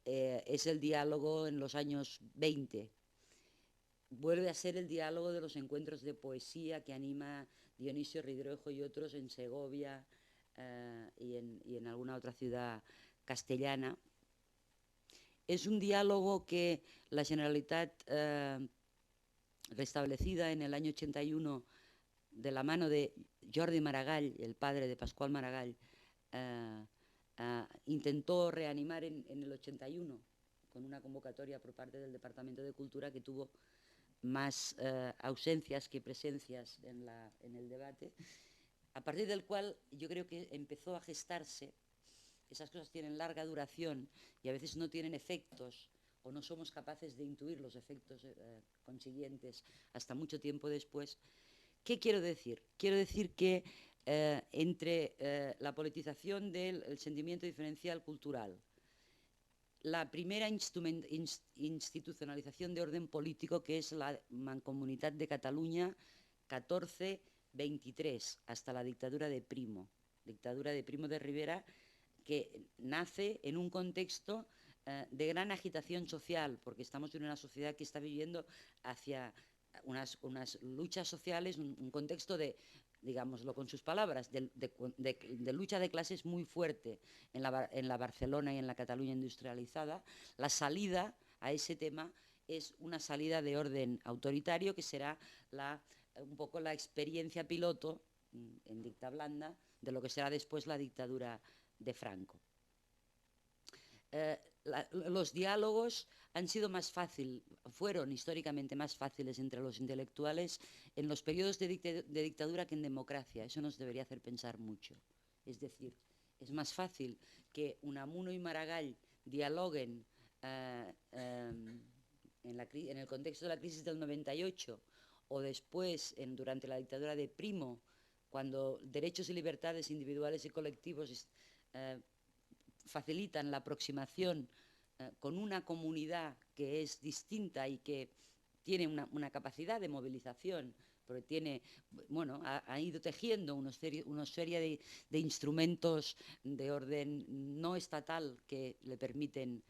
Es el diálogo en los años 20. Vuelve a ser el diálogo de los encuentros de poesía que anima Dionisio Ridruejo y otros en Segovia y en alguna otra ciudad castellana. Es un diálogo que la Generalitat, restablecida en el año 81 de la mano de Jordi Maragall, el padre de Pascual Maragall, intentó reanimar en el 81 con una convocatoria por parte del Departamento de Cultura que tuvo más ausencias que presencias en el debate, a partir del cual yo creo que empezó a gestarse. Esas cosas tienen larga duración y a veces no tienen efectos o no somos capaces de intuir los efectos consiguientes hasta mucho tiempo después. ¿Qué quiero decir? Quiero decir que entre la politización del sentimiento diferencial cultural, la primera institucionalización de orden político, que es la Mancomunitat de Cataluña 1423, hasta la dictadura de Primo de Rivera, que nace en un contexto de gran agitación social, porque estamos en una sociedad que está viviendo hacia unas luchas sociales, un contexto de, digámoslo con sus palabras, de lucha de clases muy fuerte en la Barcelona y en la Cataluña industrializada. La salida a ese tema es una salida de orden autoritario que será un poco la experiencia piloto en dicta blanda de lo que será después la dictadura de Franco. Los diálogos fueron históricamente más fáciles entre los intelectuales en los periodos de dictadura que en democracia. Eso nos debería hacer pensar mucho. Es decir, es más fácil que Unamuno y Maragall dialoguen en el contexto de la crisis del 98 o después durante la dictadura de Primo, cuando derechos y libertades individuales y colectivos facilitan la aproximación con una comunidad que es distinta y que tiene una capacidad de movilización, porque ha ido tejiendo una serie de instrumentos de orden no estatal que le permiten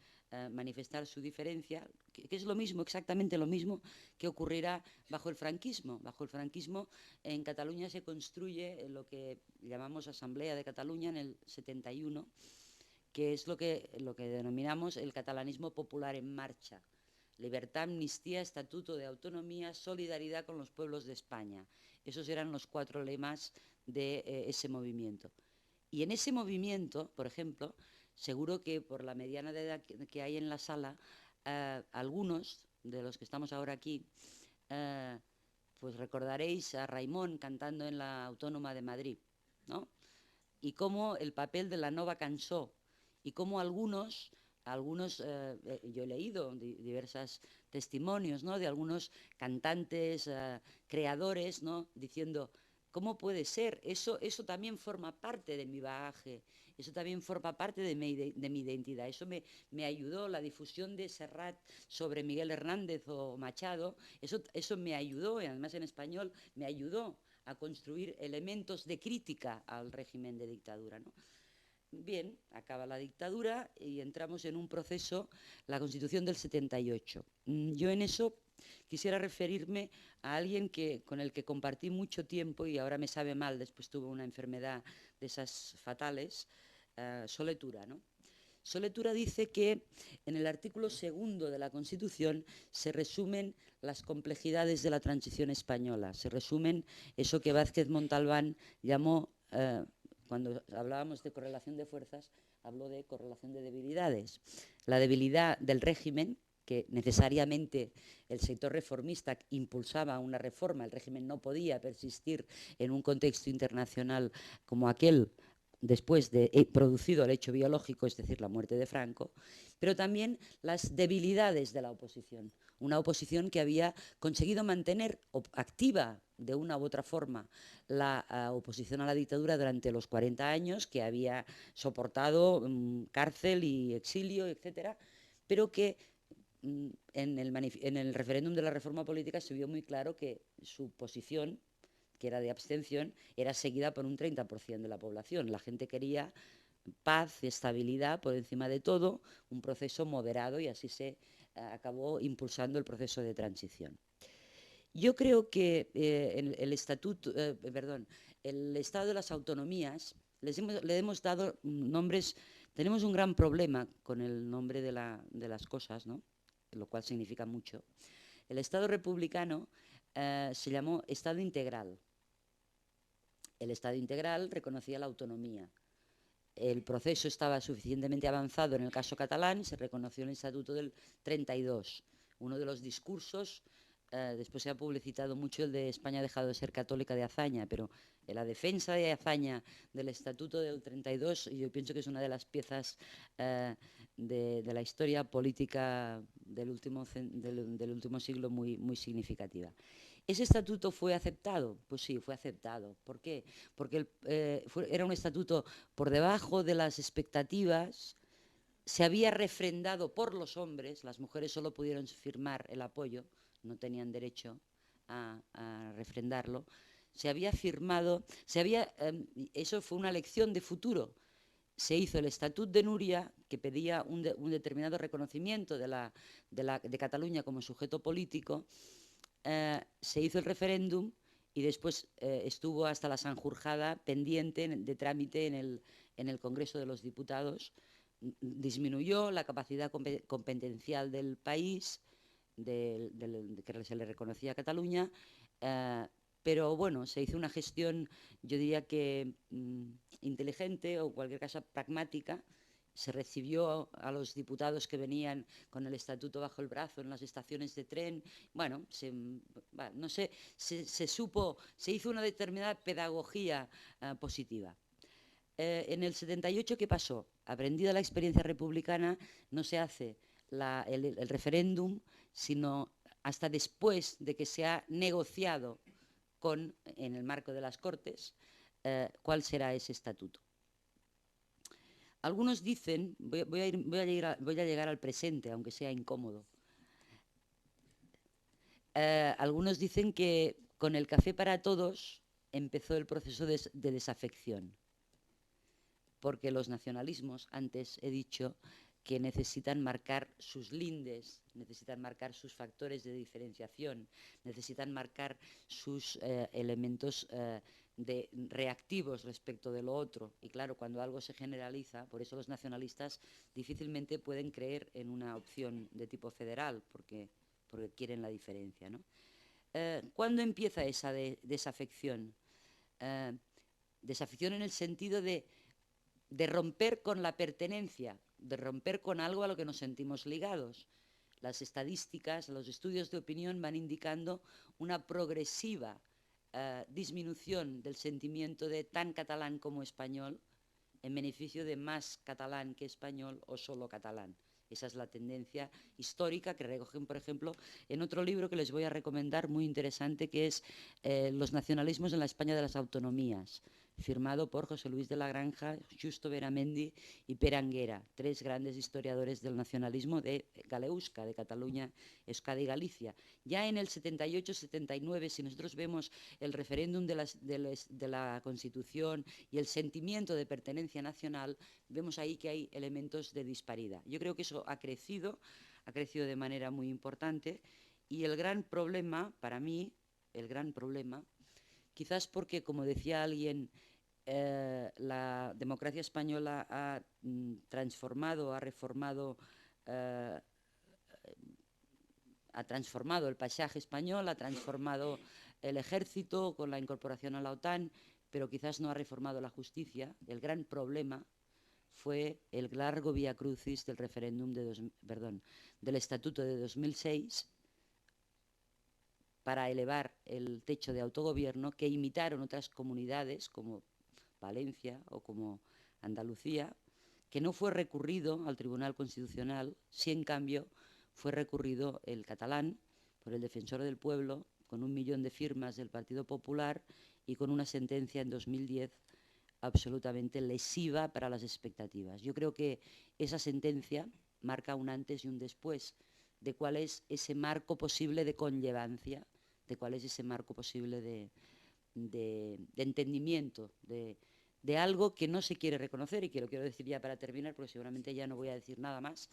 manifestar su diferencia, que es lo mismo, exactamente lo mismo que ocurrirá bajo el franquismo. Bajo el franquismo en Cataluña se construye lo que llamamos Asamblea de Cataluña en el 71, que es lo que denominamos el catalanismo popular en marcha. libertad, amnistía, estatuto de autonomía, solidaridad con los pueblos de España. Esos eran los 4 lemas de ese movimiento. Y en ese movimiento, por ejemplo, seguro que por la mediana de edad que hay en la sala, algunos de los que estamos ahora aquí, pues recordaréis a Raimón cantando en la Autónoma de Madrid, ¿no? Y cómo el papel de la Nova Cançó, y cómo algunos yo he leído diversos testimonios, ¿no?, de algunos cantantes, creadores, ¿no?, diciendo, ¿cómo puede ser? Eso también forma parte de mi bagaje, eso también forma parte de mi identidad. Eso me ayudó, la difusión de Serrat sobre Miguel Hernández o Machado, eso me ayudó, y además en español, me ayudó a construir elementos de crítica al régimen de dictadura, ¿no? Bien, acaba la dictadura y entramos en un proceso, la Constitución del 78. Yo en eso quisiera referirme a alguien con el que compartí mucho tiempo y ahora me sabe mal, después tuvo una enfermedad de esas fatales, Sole Tura, ¿no? Sole Tura dice que en el artículo 2 de la Constitución se resumen las complejidades de la transición española, se resumen eso que Vázquez Montalbán llamó, cuando hablábamos de correlación de fuerzas, habló de correlación de debilidades. La debilidad del régimen, que necesariamente el sector reformista impulsaba una reforma, el régimen no podía persistir en un contexto internacional como aquel después de producido el hecho biológico, es decir, la muerte de Franco, pero también las debilidades de la oposición. Una oposición que había conseguido mantener activa de una u otra forma la oposición a la dictadura durante los 40 años, que había soportado cárcel y exilio, etcétera, pero que en el referéndum de la reforma política se vio muy claro que su posición, que era de abstención, era seguida por un 30% de la población. La gente quería paz, estabilidad por encima de todo, un proceso moderado, y así se acabó impulsando el proceso de transición. Yo creo que el Estado de las Autonomías, le hemos dado nombres. Tenemos un gran problema con el nombre de las cosas, ¿no?, lo cual significa mucho. El Estado republicano se llamó Estado integral. El Estado integral reconocía la autonomía. El proceso estaba suficientemente avanzado en el caso catalán, se reconoció en el Estatuto del 32. Uno de los discursos, después se ha publicitado mucho el de España ha dejado de ser católica de Azaña, pero en la defensa de Azaña del Estatuto del 32, yo pienso que es una de las piezas de la historia política del último siglo muy significativa. ¿Ese estatuto fue aceptado? Pues sí, fue aceptado. ¿Por qué? Porque era un estatuto por debajo de las expectativas, se había refrendado por los hombres, las mujeres solo pudieron firmar el apoyo, no tenían derecho a refrendarlo, se había firmado, eso fue una lección de futuro. Se hizo el Estatut de Núria, que pedía un determinado reconocimiento de Cataluña como sujeto político. Se hizo el referéndum y después estuvo hasta la Sanjurjada pendiente de trámite en el Congreso de los Diputados. Disminuyó la capacidad competencial del país, que se le reconocía a Cataluña, pero bueno, se hizo una gestión, yo diría que inteligente, o en cualquier caso pragmática. Se recibió a los diputados que venían con el estatuto bajo el brazo en las estaciones de tren. Bueno, no sé, se hizo una determinada pedagogía positiva. En el 78, ¿qué pasó? Aprendida la experiencia republicana, no se hace el referéndum, sino hasta después de que se ha negociado en el marco de las Cortes cuál será ese estatuto. Algunos dicen, voy a llegar al presente, aunque sea incómodo. Algunos dicen que con el café para todos empezó el proceso de desafección, porque los nacionalismos, antes he dicho, que necesitan marcar sus lindes, necesitan marcar sus factores de diferenciación, necesitan marcar sus elementos reactivos respecto de lo otro. Y claro, cuando algo se generaliza, por eso los nacionalistas difícilmente pueden creer en una opción de tipo federal, porque quieren la diferencia, ¿no? ¿Cuándo empieza esa desafección? Desafección en el sentido de romper con la pertenencia, de romper con algo a lo que nos sentimos ligados. Las estadísticas, los estudios de opinión van indicando una progresiva disminución del sentimiento de tan catalán como español en beneficio de más catalán que español o solo catalán. Esa es la tendencia histórica que recogen, por ejemplo, en otro libro que les voy a recomendar muy interesante, que es Los nacionalismos en la España de las autonomías, firmado por José Luis de la Granja, Justo Beramendi y Pere Anguera, tres grandes historiadores del nacionalismo de Galeusca, de Cataluña, Euskadi y Galicia. Ya en el 78-79, si nosotros vemos el referéndum de la Constitución y el sentimiento de pertenencia nacional, vemos ahí que hay elementos de disparidad. Yo creo que eso ha crecido de manera muy importante, y el gran problema, para mí, quizás porque, como decía alguien, la democracia española ha transformado el paisaje español, ha transformado el ejército con la incorporación a la OTAN, pero quizás no ha reformado la justicia. El gran problema fue el largo vía crucis del referéndum del Estatuto de 2006 para elevar el techo de autogobierno, que imitaron otras comunidades como Valencia o como Andalucía, que no fue recurrido al Tribunal Constitucional, sí en cambio fue recurrido el catalán por el Defensor del Pueblo, con 1 millón de firmas del Partido Popular y con una sentencia en 2010 absolutamente lesiva para las expectativas. Yo creo que esa sentencia marca un antes y un después de cuál es ese marco posible de conllevancia, de cuál es ese marco posible de entendimiento, de algo que no se quiere reconocer, y que lo quiero decir ya para terminar, porque seguramente ya no voy a decir nada más,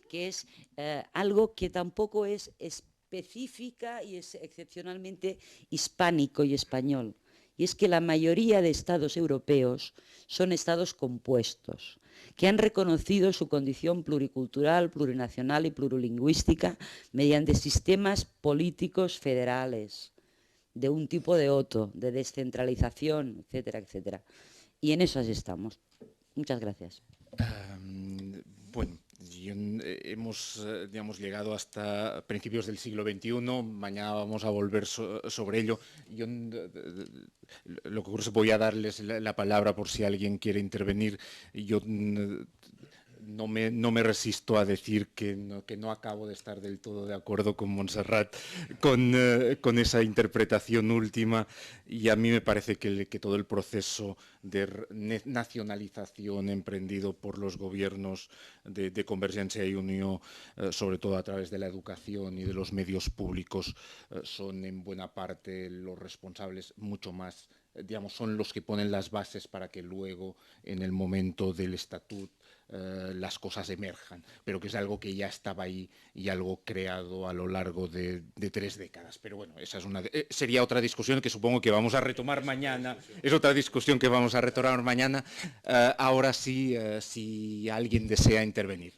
que es algo que tampoco es específica y es excepcionalmente hispánico y español. Y es que la mayoría de estados europeos son estados compuestos, que han reconocido su condición pluricultural, plurinacional y plurilingüística mediante sistemas políticos federales, de un tipo de otro, de descentralización, etcétera, etcétera. Y en esas estamos. Muchas gracias. Bueno, hemos digamos, llegado hasta principios del siglo XXI, mañana vamos a volver sobre ello. Lo que ocurre es que voy a darles la palabra por si alguien quiere intervenir. Yo no me resisto a decir que no acabo de estar del todo de acuerdo con Montserrat, con esa interpretación última, y a mí me parece que todo el proceso de nacionalización emprendido por los gobiernos de Convergencia y Unió, sobre todo a través de la educación y de los medios públicos, son en buena parte los responsables, mucho más, digamos, son los que ponen las bases para que luego, en el momento del estatut, las cosas emerjan, pero que es algo que ya estaba ahí y algo creado a lo largo de 3 décadas. Pero bueno, esa es sería otra discusión que supongo que vamos a retomar mañana. Es otra discusión que vamos a retomar mañana. Ahora sí, si alguien desea intervenir.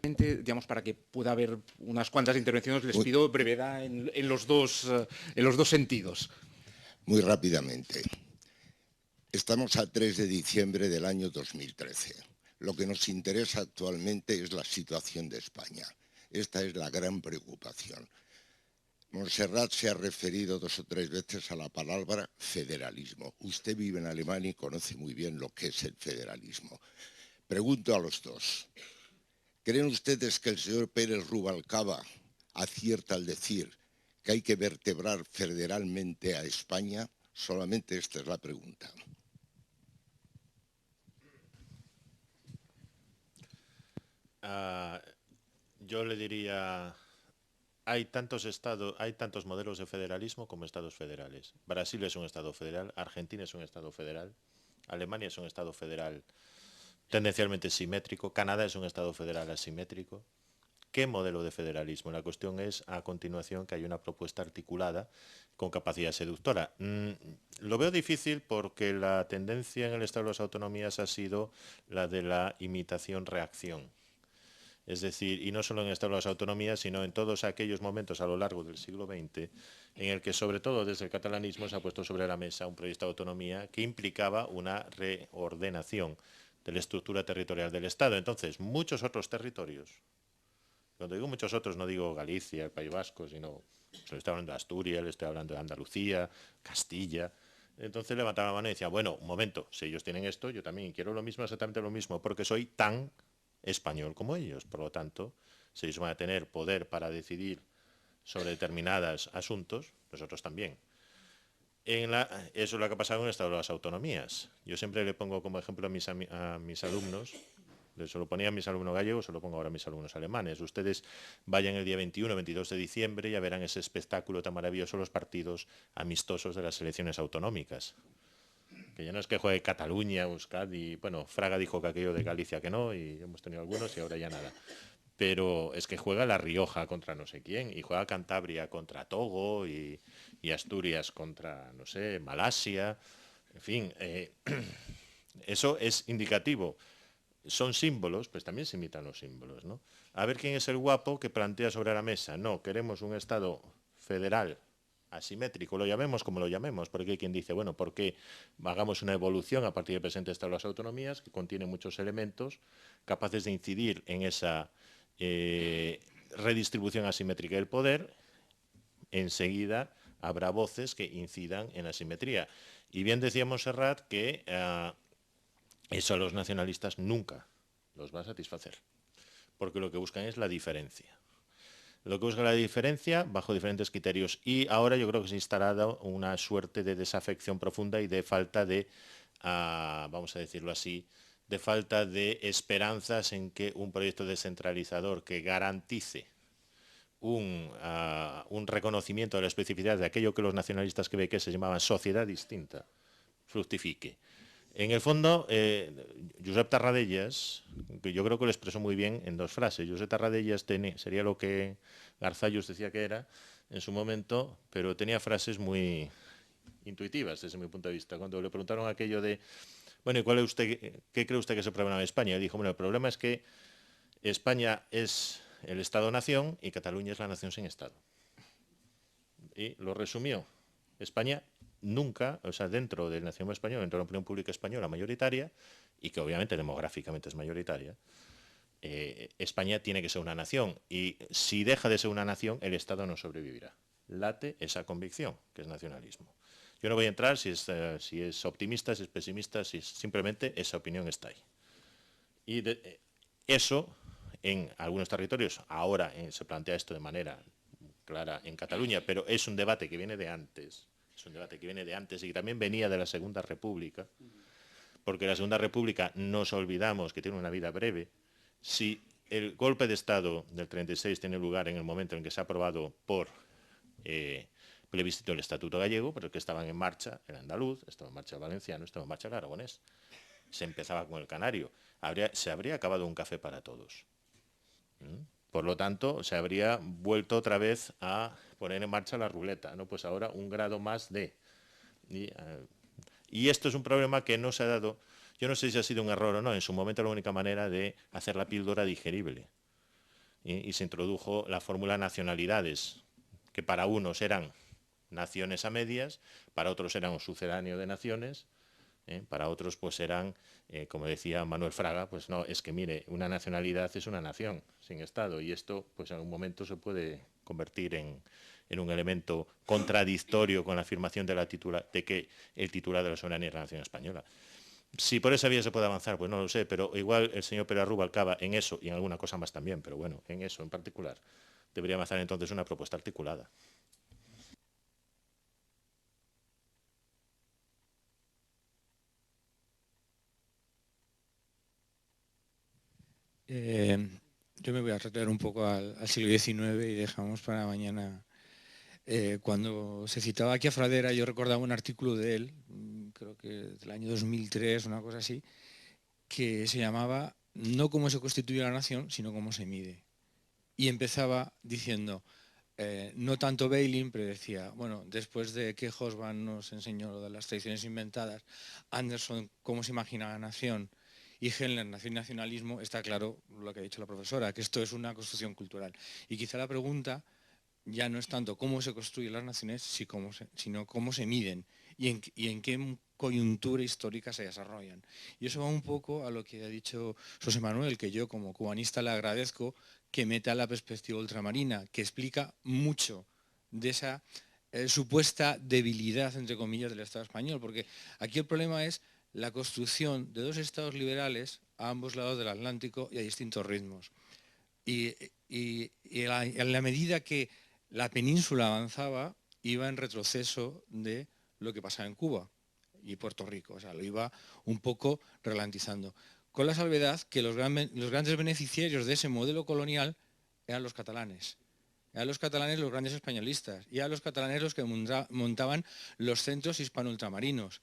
Digamos, para que pueda haber unas cuantas intervenciones, les pido brevedad en los dos sentidos. Muy rápidamente. Estamos a 3 de diciembre del año 2013. Lo que nos interesa actualmente es la situación de España. Esta es la gran preocupación. Montserrat se ha referido 2 o 3 veces a la palabra federalismo. Usted vive en Alemania y conoce muy bien lo que es el federalismo. Pregunto a los dos. ¿Creen ustedes que el señor Pérez Rubalcaba acierta al decir que hay que vertebrar federalmente a España? Solamente esta es la pregunta. Yo le diría, hay tantos modelos de federalismo como estados federales. Brasil es un estado federal, Argentina es un estado federal, Alemania es un estado federal tendencialmente simétrico, Canadá es un estado federal asimétrico, ¿qué modelo de federalismo? La cuestión es, a continuación, que hay una propuesta articulada con capacidad seductora. Lo veo difícil porque la tendencia en el Estado de las Autonomías ha sido la de la imitación-reacción. Es decir, y no solo en el Estado de las Autonomías, sino en todos aquellos momentos a lo largo del siglo XX en el que, sobre todo desde el catalanismo, se ha puesto sobre la mesa un proyecto de autonomía que implicaba una reordenación de la estructura territorial del Estado. Entonces, muchos otros territorios, cuando digo muchos otros, no digo Galicia, el País Vasco, sino, le estoy hablando de Asturias, le estoy hablando de Andalucía, Castilla. Entonces levantaba la mano y decía, bueno, un momento, si ellos tienen esto, yo también quiero lo mismo, exactamente lo mismo, porque soy tan español como ellos. Por lo tanto, si ellos van a tener poder para decidir sobre determinados asuntos, nosotros también. Eso es lo que ha pasado en el Estado de las Autonomías. Yo siempre le pongo como ejemplo a mis alumnos, se lo ponía a mis alumnos gallegos, se lo pongo ahora a mis alumnos alemanes. Ustedes vayan el día 21, 22 de diciembre y ya verán ese espectáculo tan maravilloso, los partidos amistosos de las elecciones autonómicas. Que ya no es que juegue Cataluña, Euskadi, bueno, Fraga dijo que aquello de Galicia que no, y hemos tenido algunos y ahora ya nada. Pero es que juega La Rioja contra no sé quién, y juega Cantabria contra Togo, y Asturias contra, no sé, Malasia. En fin, eso es indicativo. Son símbolos, pues también se imitan los símbolos, ¿no? A ver quién es el guapo que plantea sobre la mesa. No, queremos un Estado federal asimétrico, lo llamemos como lo llamemos, porque hay quien dice, bueno, ¿por qué hagamos una evolución a partir del presente Estado de las Autonomías que contiene muchos elementos capaces de incidir en esa redistribución asimétrica del poder? Enseguida habrá voces que incidan en la simetría. Y bien decía Montserrat que eso a los nacionalistas nunca los va a satisfacer, porque lo que buscan es la diferencia. Lo que busca la diferencia bajo diferentes criterios. Y ahora yo creo que se ha instalado una suerte de desafección profunda y de falta de, vamos a decirlo así, de falta de esperanzas en que un proyecto descentralizador que garantice un reconocimiento de la especificidad de aquello que los nacionalistas quebequeses llamaban sociedad distinta, fructifique. En el fondo, Josep Tarradellas, que yo creo que lo expresó muy bien en dos frases. Josep Tarradellas sería lo que Garzallos decía que era en su momento, pero tenía frases muy intuitivas desde mi punto de vista. Cuando le preguntaron aquello de, bueno, ¿y qué cree usted que es el problema de España? Y dijo, bueno, el problema es que España es el Estado-nación y Cataluña es la nación sin Estado. Y lo resumió. España nunca, o sea, dentro del nacionalismo español, dentro de la opinión pública española mayoritaria, y que obviamente demográficamente es mayoritaria, España tiene que ser una nación, y si deja de ser una nación, el Estado no sobrevivirá. Late esa convicción, que es nacionalismo. Yo no voy a entrar si es optimista, si es pesimista, si simplemente esa opinión está ahí. Y eso, en algunos territorios, ahora se plantea esto de manera clara en Cataluña, pero es un debate que viene de antes. Es un debate que viene de antes y que también venía de la Segunda República, porque la Segunda República, nos olvidamos que tiene una vida breve. Si el golpe de Estado del 36 tiene lugar en el momento en que se ha aprobado por plebiscito el Estatuto Gallego, pero que estaban en marcha el andaluz, estaba en marcha el valenciano, estaba en marcha el aragonés. Se empezaba con el canario. Se habría acabado un café para todos. Por lo tanto, se habría vuelto otra vez a poner en marcha la ruleta, ¿no? Pues ahora un grado más de. Y esto es un problema que no se ha dado, yo no sé si ha sido un error o no, en su momento la única manera de hacer la píldora digerible. Y se introdujo la fórmula nacionalidades, que para unos eran naciones a medias, para otros eran un sucedáneo de naciones, para otros pues eran, como decía Manuel Fraga, pues no, es que mire, una nacionalidad es una nación sin Estado, y esto pues en algún momento se puede convertir en un elemento contradictorio con la afirmación de que el titular de la soberanía es la nación española. Si por esa vía se puede avanzar, pues no lo sé, pero igual el señor Pérez Rubalcaba en eso, y en alguna cosa más también, pero bueno, en eso en particular, debería avanzar entonces una propuesta articulada. Yo me voy a retraer un poco al siglo XIX y dejamos para mañana. Cuando se citaba aquí a Fradera, yo recordaba un artículo de él, creo que del año 2003, una cosa así, que se llamaba no cómo se constituye la nación, sino cómo se mide. y empezaba diciendo, no tanto Bailyn, pero decía, bueno, después de que Hobsbawm nos enseñó lo de las tradiciones inventadas, Anderson, cómo se imagina la nación, y Hellner, nación y nacionalismo, está claro lo que ha dicho la profesora, que esto es una construcción cultural. Y quizá la pregunta ya no es tanto cómo se construyen las naciones, sino cómo se miden y en qué coyuntura histórica se desarrollan. Y eso va un poco a lo que ha dicho José Manuel, que yo como cubanista le agradezco que meta la perspectiva ultramarina, que explica mucho de esa supuesta debilidad, entre comillas, del Estado español, porque aquí el problema es la construcción de dos estados liberales a ambos lados del Atlántico y a distintos ritmos. Y en la medida que la península avanzaba, iba en retroceso de lo que pasaba en Cuba y Puerto Rico, o sea, lo iba un poco ralentizando. Con la salvedad que los grandes beneficiarios de ese modelo colonial eran los catalanes. Eran los catalanes los grandes españolistas y eran los catalanes los que montaban los centros hispano-ultramarinos.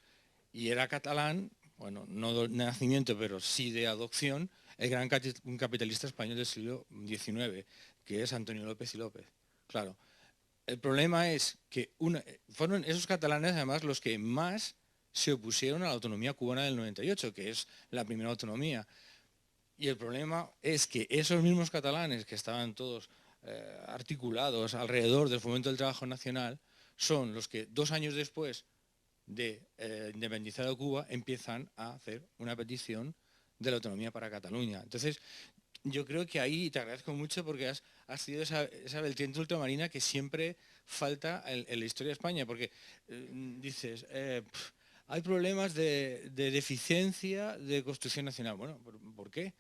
Y era catalán, bueno, no de nacimiento, pero sí de adopción, el gran capitalista español del siglo XIX, que es Antonio López y López. Claro, el problema es que fueron esos catalanes además los que más se opusieron a la autonomía cubana del 98, que es la primera autonomía. Y el problema es que esos mismos catalanes que estaban todos articulados alrededor del fomento del trabajo nacional son los que 2 años después de independizar a Cuba empiezan a hacer una petición de la autonomía para Cataluña. Entonces, yo creo que ahí te agradezco mucho porque has sido esa vertiente ultramarina que siempre falta en la historia de España, porque dices, hay problemas de deficiencia de construcción nacional. Bueno, ¿por qué?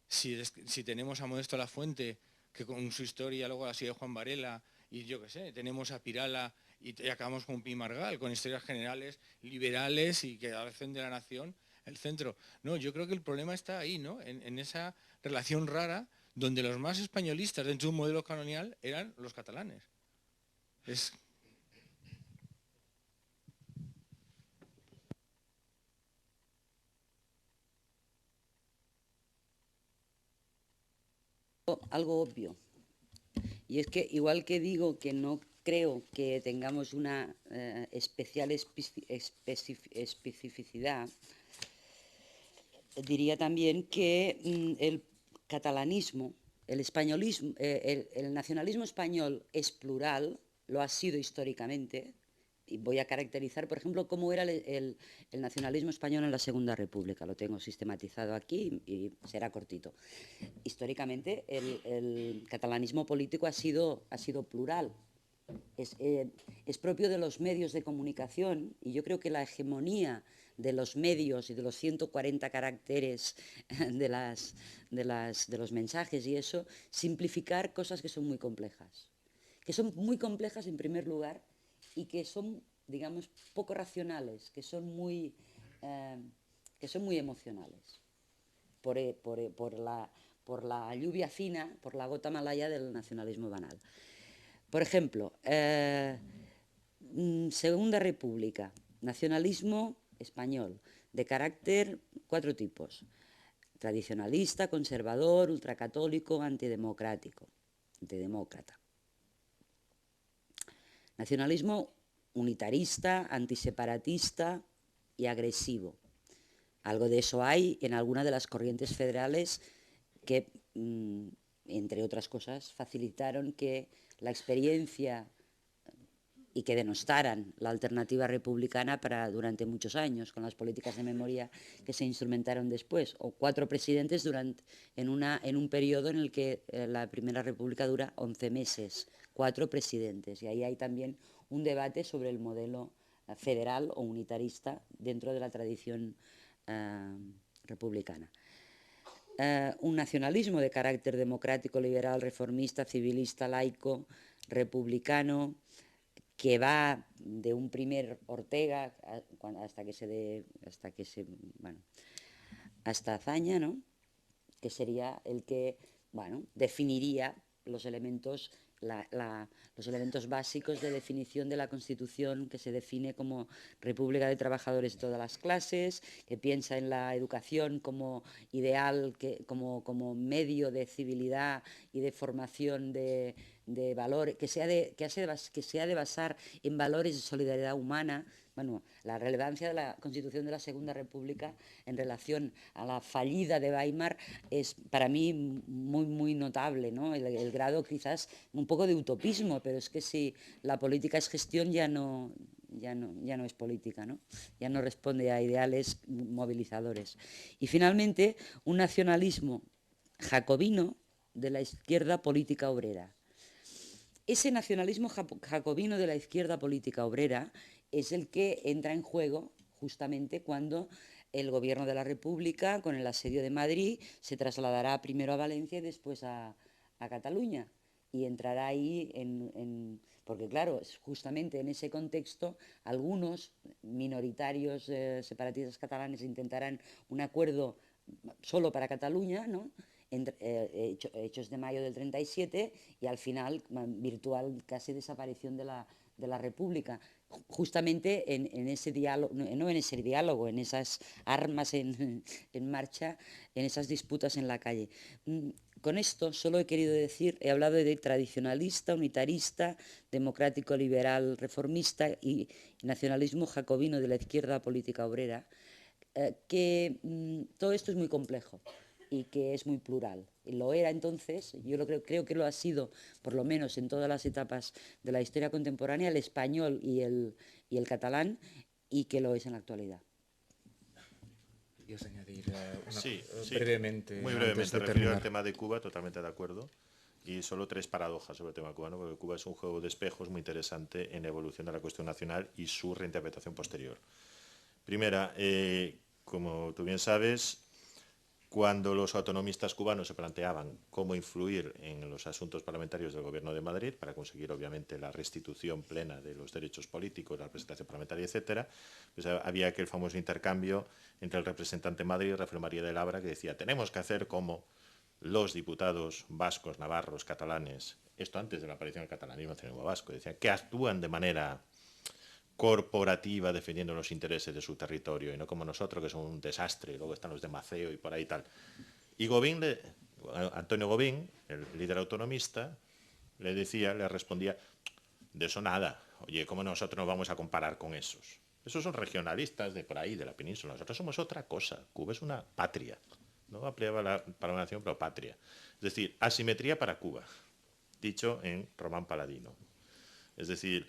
Si tenemos a Modesto Lafuente, que con su historia luego la sigue Juan Varela, y yo qué sé, tenemos a Pirala y acabamos con Pi Margal, con historias generales liberales y que hacen de la nación el centro. No, yo creo que el problema está ahí, ¿no? En esa relación rara donde los más españolistas dentro de un modelo colonial eran los catalanes. Es... Algo obvio. Y es que igual que digo que no creo que tengamos una especial especificidad, diría también que el catalanismo, el españolismo, el nacionalismo español es plural, lo ha sido históricamente, y voy a caracterizar, por ejemplo, cómo era el nacionalismo español en la Segunda República. Lo tengo sistematizado aquí y será cortito. Históricamente, el catalanismo político ha sido plural. Es propio de los medios de comunicación y yo creo que la hegemonía de los medios y de los 140 caracteres de los mensajes y eso, simplificar cosas que son muy complejas. Que son muy complejas en primer lugar y que son, digamos, poco racionales, que son muy emocionales. Por la lluvia fina, por la gota malaya del nacionalismo banal. Por ejemplo, Segunda República, nacionalismo español, de carácter 4 tipos: tradicionalista, conservador, ultracatólico, antidemocrático, antidemócrata. Nacionalismo unitarista, antiseparatista y agresivo. Algo de eso hay en alguna de las corrientes federales que, entre otras cosas, facilitaron que la experiencia y que denostaran la alternativa republicana durante muchos años, con las políticas de memoria que se instrumentaron después, o 4 presidentes en un periodo en el que la Primera República dura 11 meses, 4 presidentes, y ahí hay también un debate sobre el modelo federal o unitarista dentro de la tradición republicana. Un nacionalismo de carácter democrático, liberal, reformista, civilista, laico, republicano, que va de un primer Ortega hasta Azaña, ¿no? Que sería el que, bueno, definiría los elementos los elementos básicos de definición de la Constitución, que se define como República de Trabajadores de todas las clases, que piensa en la educación como ideal, como medio de civilidad y de formación de valores, que se ha de basar en valores de solidaridad humana. Bueno, la relevancia de la Constitución de la Segunda República en relación a la fallida de Weimar es para mí muy, muy notable, ¿no? El grado quizás un poco de utopismo, pero es que si la política es gestión ya no es política, ¿no? Ya no responde a ideales movilizadores. Y finalmente, un nacionalismo jacobino de la izquierda política obrera. Ese nacionalismo jacobino de la izquierda política obrera es el que entra en juego justamente cuando el gobierno de la República, con el asedio de Madrid, se trasladará primero a Valencia y después a Cataluña. Y entrará ahí porque claro, justamente en ese contexto algunos minoritarios separatistas catalanes intentarán un acuerdo solo para Cataluña, ¿no? Hechos de mayo del 37 y al final virtual casi desaparición de la República. Justamente en ese diálogo, no en ese diálogo, en esas armas en marcha, en esas disputas en la calle. Con esto solo he querido decir, he hablado de tradicionalista, unitarista, democrático, liberal, reformista y nacionalismo jacobino de la izquierda política obrera, que todo esto es muy complejo y que es muy plural. Y lo era entonces, yo creo que lo ha sido, por lo menos en todas las etapas de la historia contemporánea, el español y el catalán, y que lo es en la actualidad. ¿Querías añadir Sí, brevemente? Muy brevemente, referido al tema de Cuba, totalmente de acuerdo. Y solo 3 paradojas sobre el tema cubano, porque Cuba es un juego de espejos muy interesante en la evolución de la cuestión nacional y su reinterpretación posterior. Primera, como tú bien sabes, cuando los autonomistas cubanos se planteaban cómo influir en los asuntos parlamentarios del Gobierno de Madrid para conseguir, obviamente, la restitución plena de los derechos políticos, la representación parlamentaria, etcétera, pues había aquel famoso intercambio entre el representante en Madrid, Rafael María de Labra, que decía, tenemos que hacer como los diputados vascos, navarros, catalanes, esto antes de la aparición del catalanismo nacionalismo vasco, decían que actúan de manera corporativa defendiendo los intereses de su territorio y no como nosotros, que son un desastre, y luego están los de Maceo y por ahí tal. Y Antonio Gobín, el líder autonomista, le respondía, de eso nada, oye, ¿cómo nosotros nos vamos a comparar con esos? Esos son regionalistas de por ahí, de la península, nosotros somos otra cosa, Cuba es una patria, no aplicaba para una nación, pero patria. Es decir, asimetría para Cuba, dicho en Román Paladino. Es decir,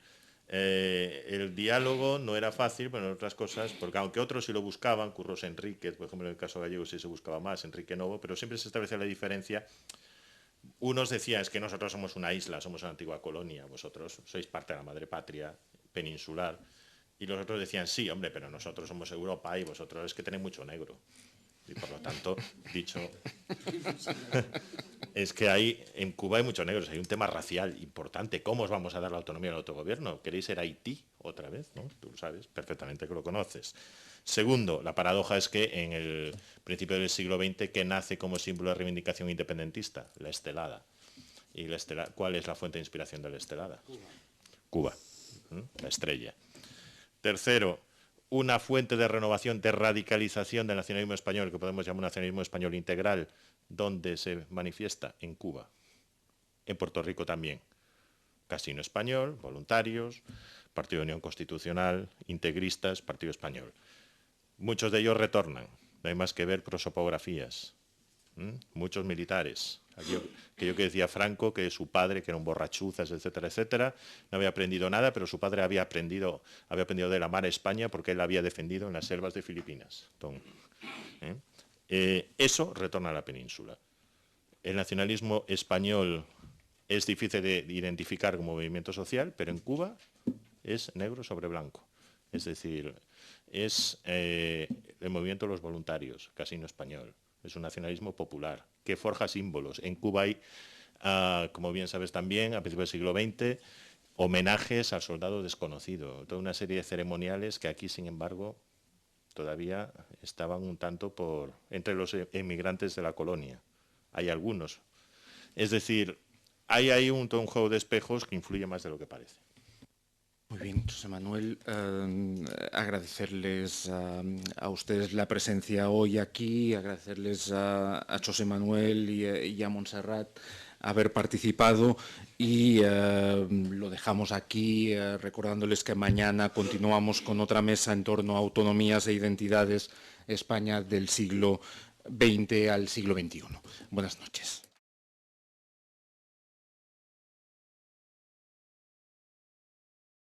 el diálogo no era fácil, pero en otras cosas, porque aunque otros sí lo buscaban, Curros Enríquez, por ejemplo, en el caso gallego sí se buscaba más, Enrique Novo, pero siempre se establecía la diferencia. Unos decían, es que nosotros somos una isla, somos una antigua colonia, vosotros sois parte de la madre patria peninsular, y los otros decían, sí, hombre, pero nosotros somos Europa y vosotros es que tenéis mucho negro. Y por lo tanto, dicho, es que en Cuba hay muchos negros, hay un tema racial importante. ¿Cómo os vamos a dar la autonomía al autogobierno? ¿Queréis ser Haití otra vez? ¿No? Tú sabes perfectamente que lo conoces. Segundo, la paradoja es que en el principio del siglo XX, que nace como símbolo de reivindicación independentista, la estelada. ¿Y cuál es la fuente de inspiración de la estelada? Cuba, la estrella. Tercero, una fuente de renovación, de radicalización del nacionalismo español, que podemos llamar un nacionalismo español integral, donde se manifiesta en Cuba, en Puerto Rico también. Casino Español, voluntarios, Partido de Unión Constitucional, integristas, Partido Español. Muchos de ellos retornan, no hay más que ver prosopografías. Muchos militares. Aquello que decía Franco, que su padre, que era un borrachuzas, etcétera, etcétera, no había aprendido nada, pero su padre había aprendido de la mar a España porque él la había defendido en las selvas de Filipinas. Eso retorna a la península. El nacionalismo español es difícil de identificar como movimiento social, pero en Cuba es negro sobre blanco. Es decir, es el movimiento de los voluntarios, Casino Español. Es un nacionalismo popular que forja símbolos. En Cuba hay, como bien sabes también, a principios del siglo XX, homenajes al soldado desconocido. Toda una serie de ceremoniales que aquí, sin embargo, todavía estaban un tanto entre los emigrantes de la colonia. Hay algunos. Es decir, hay ahí un juego de espejos que influye más de lo que parece. Muy bien, José Manuel, agradecerles a ustedes la presencia hoy aquí, agradecerles a José Manuel y a Montserrat haber participado y lo dejamos aquí recordándoles que mañana continuamos con otra mesa en torno a autonomías e identidades España del siglo XX al siglo XXI. Buenas noches.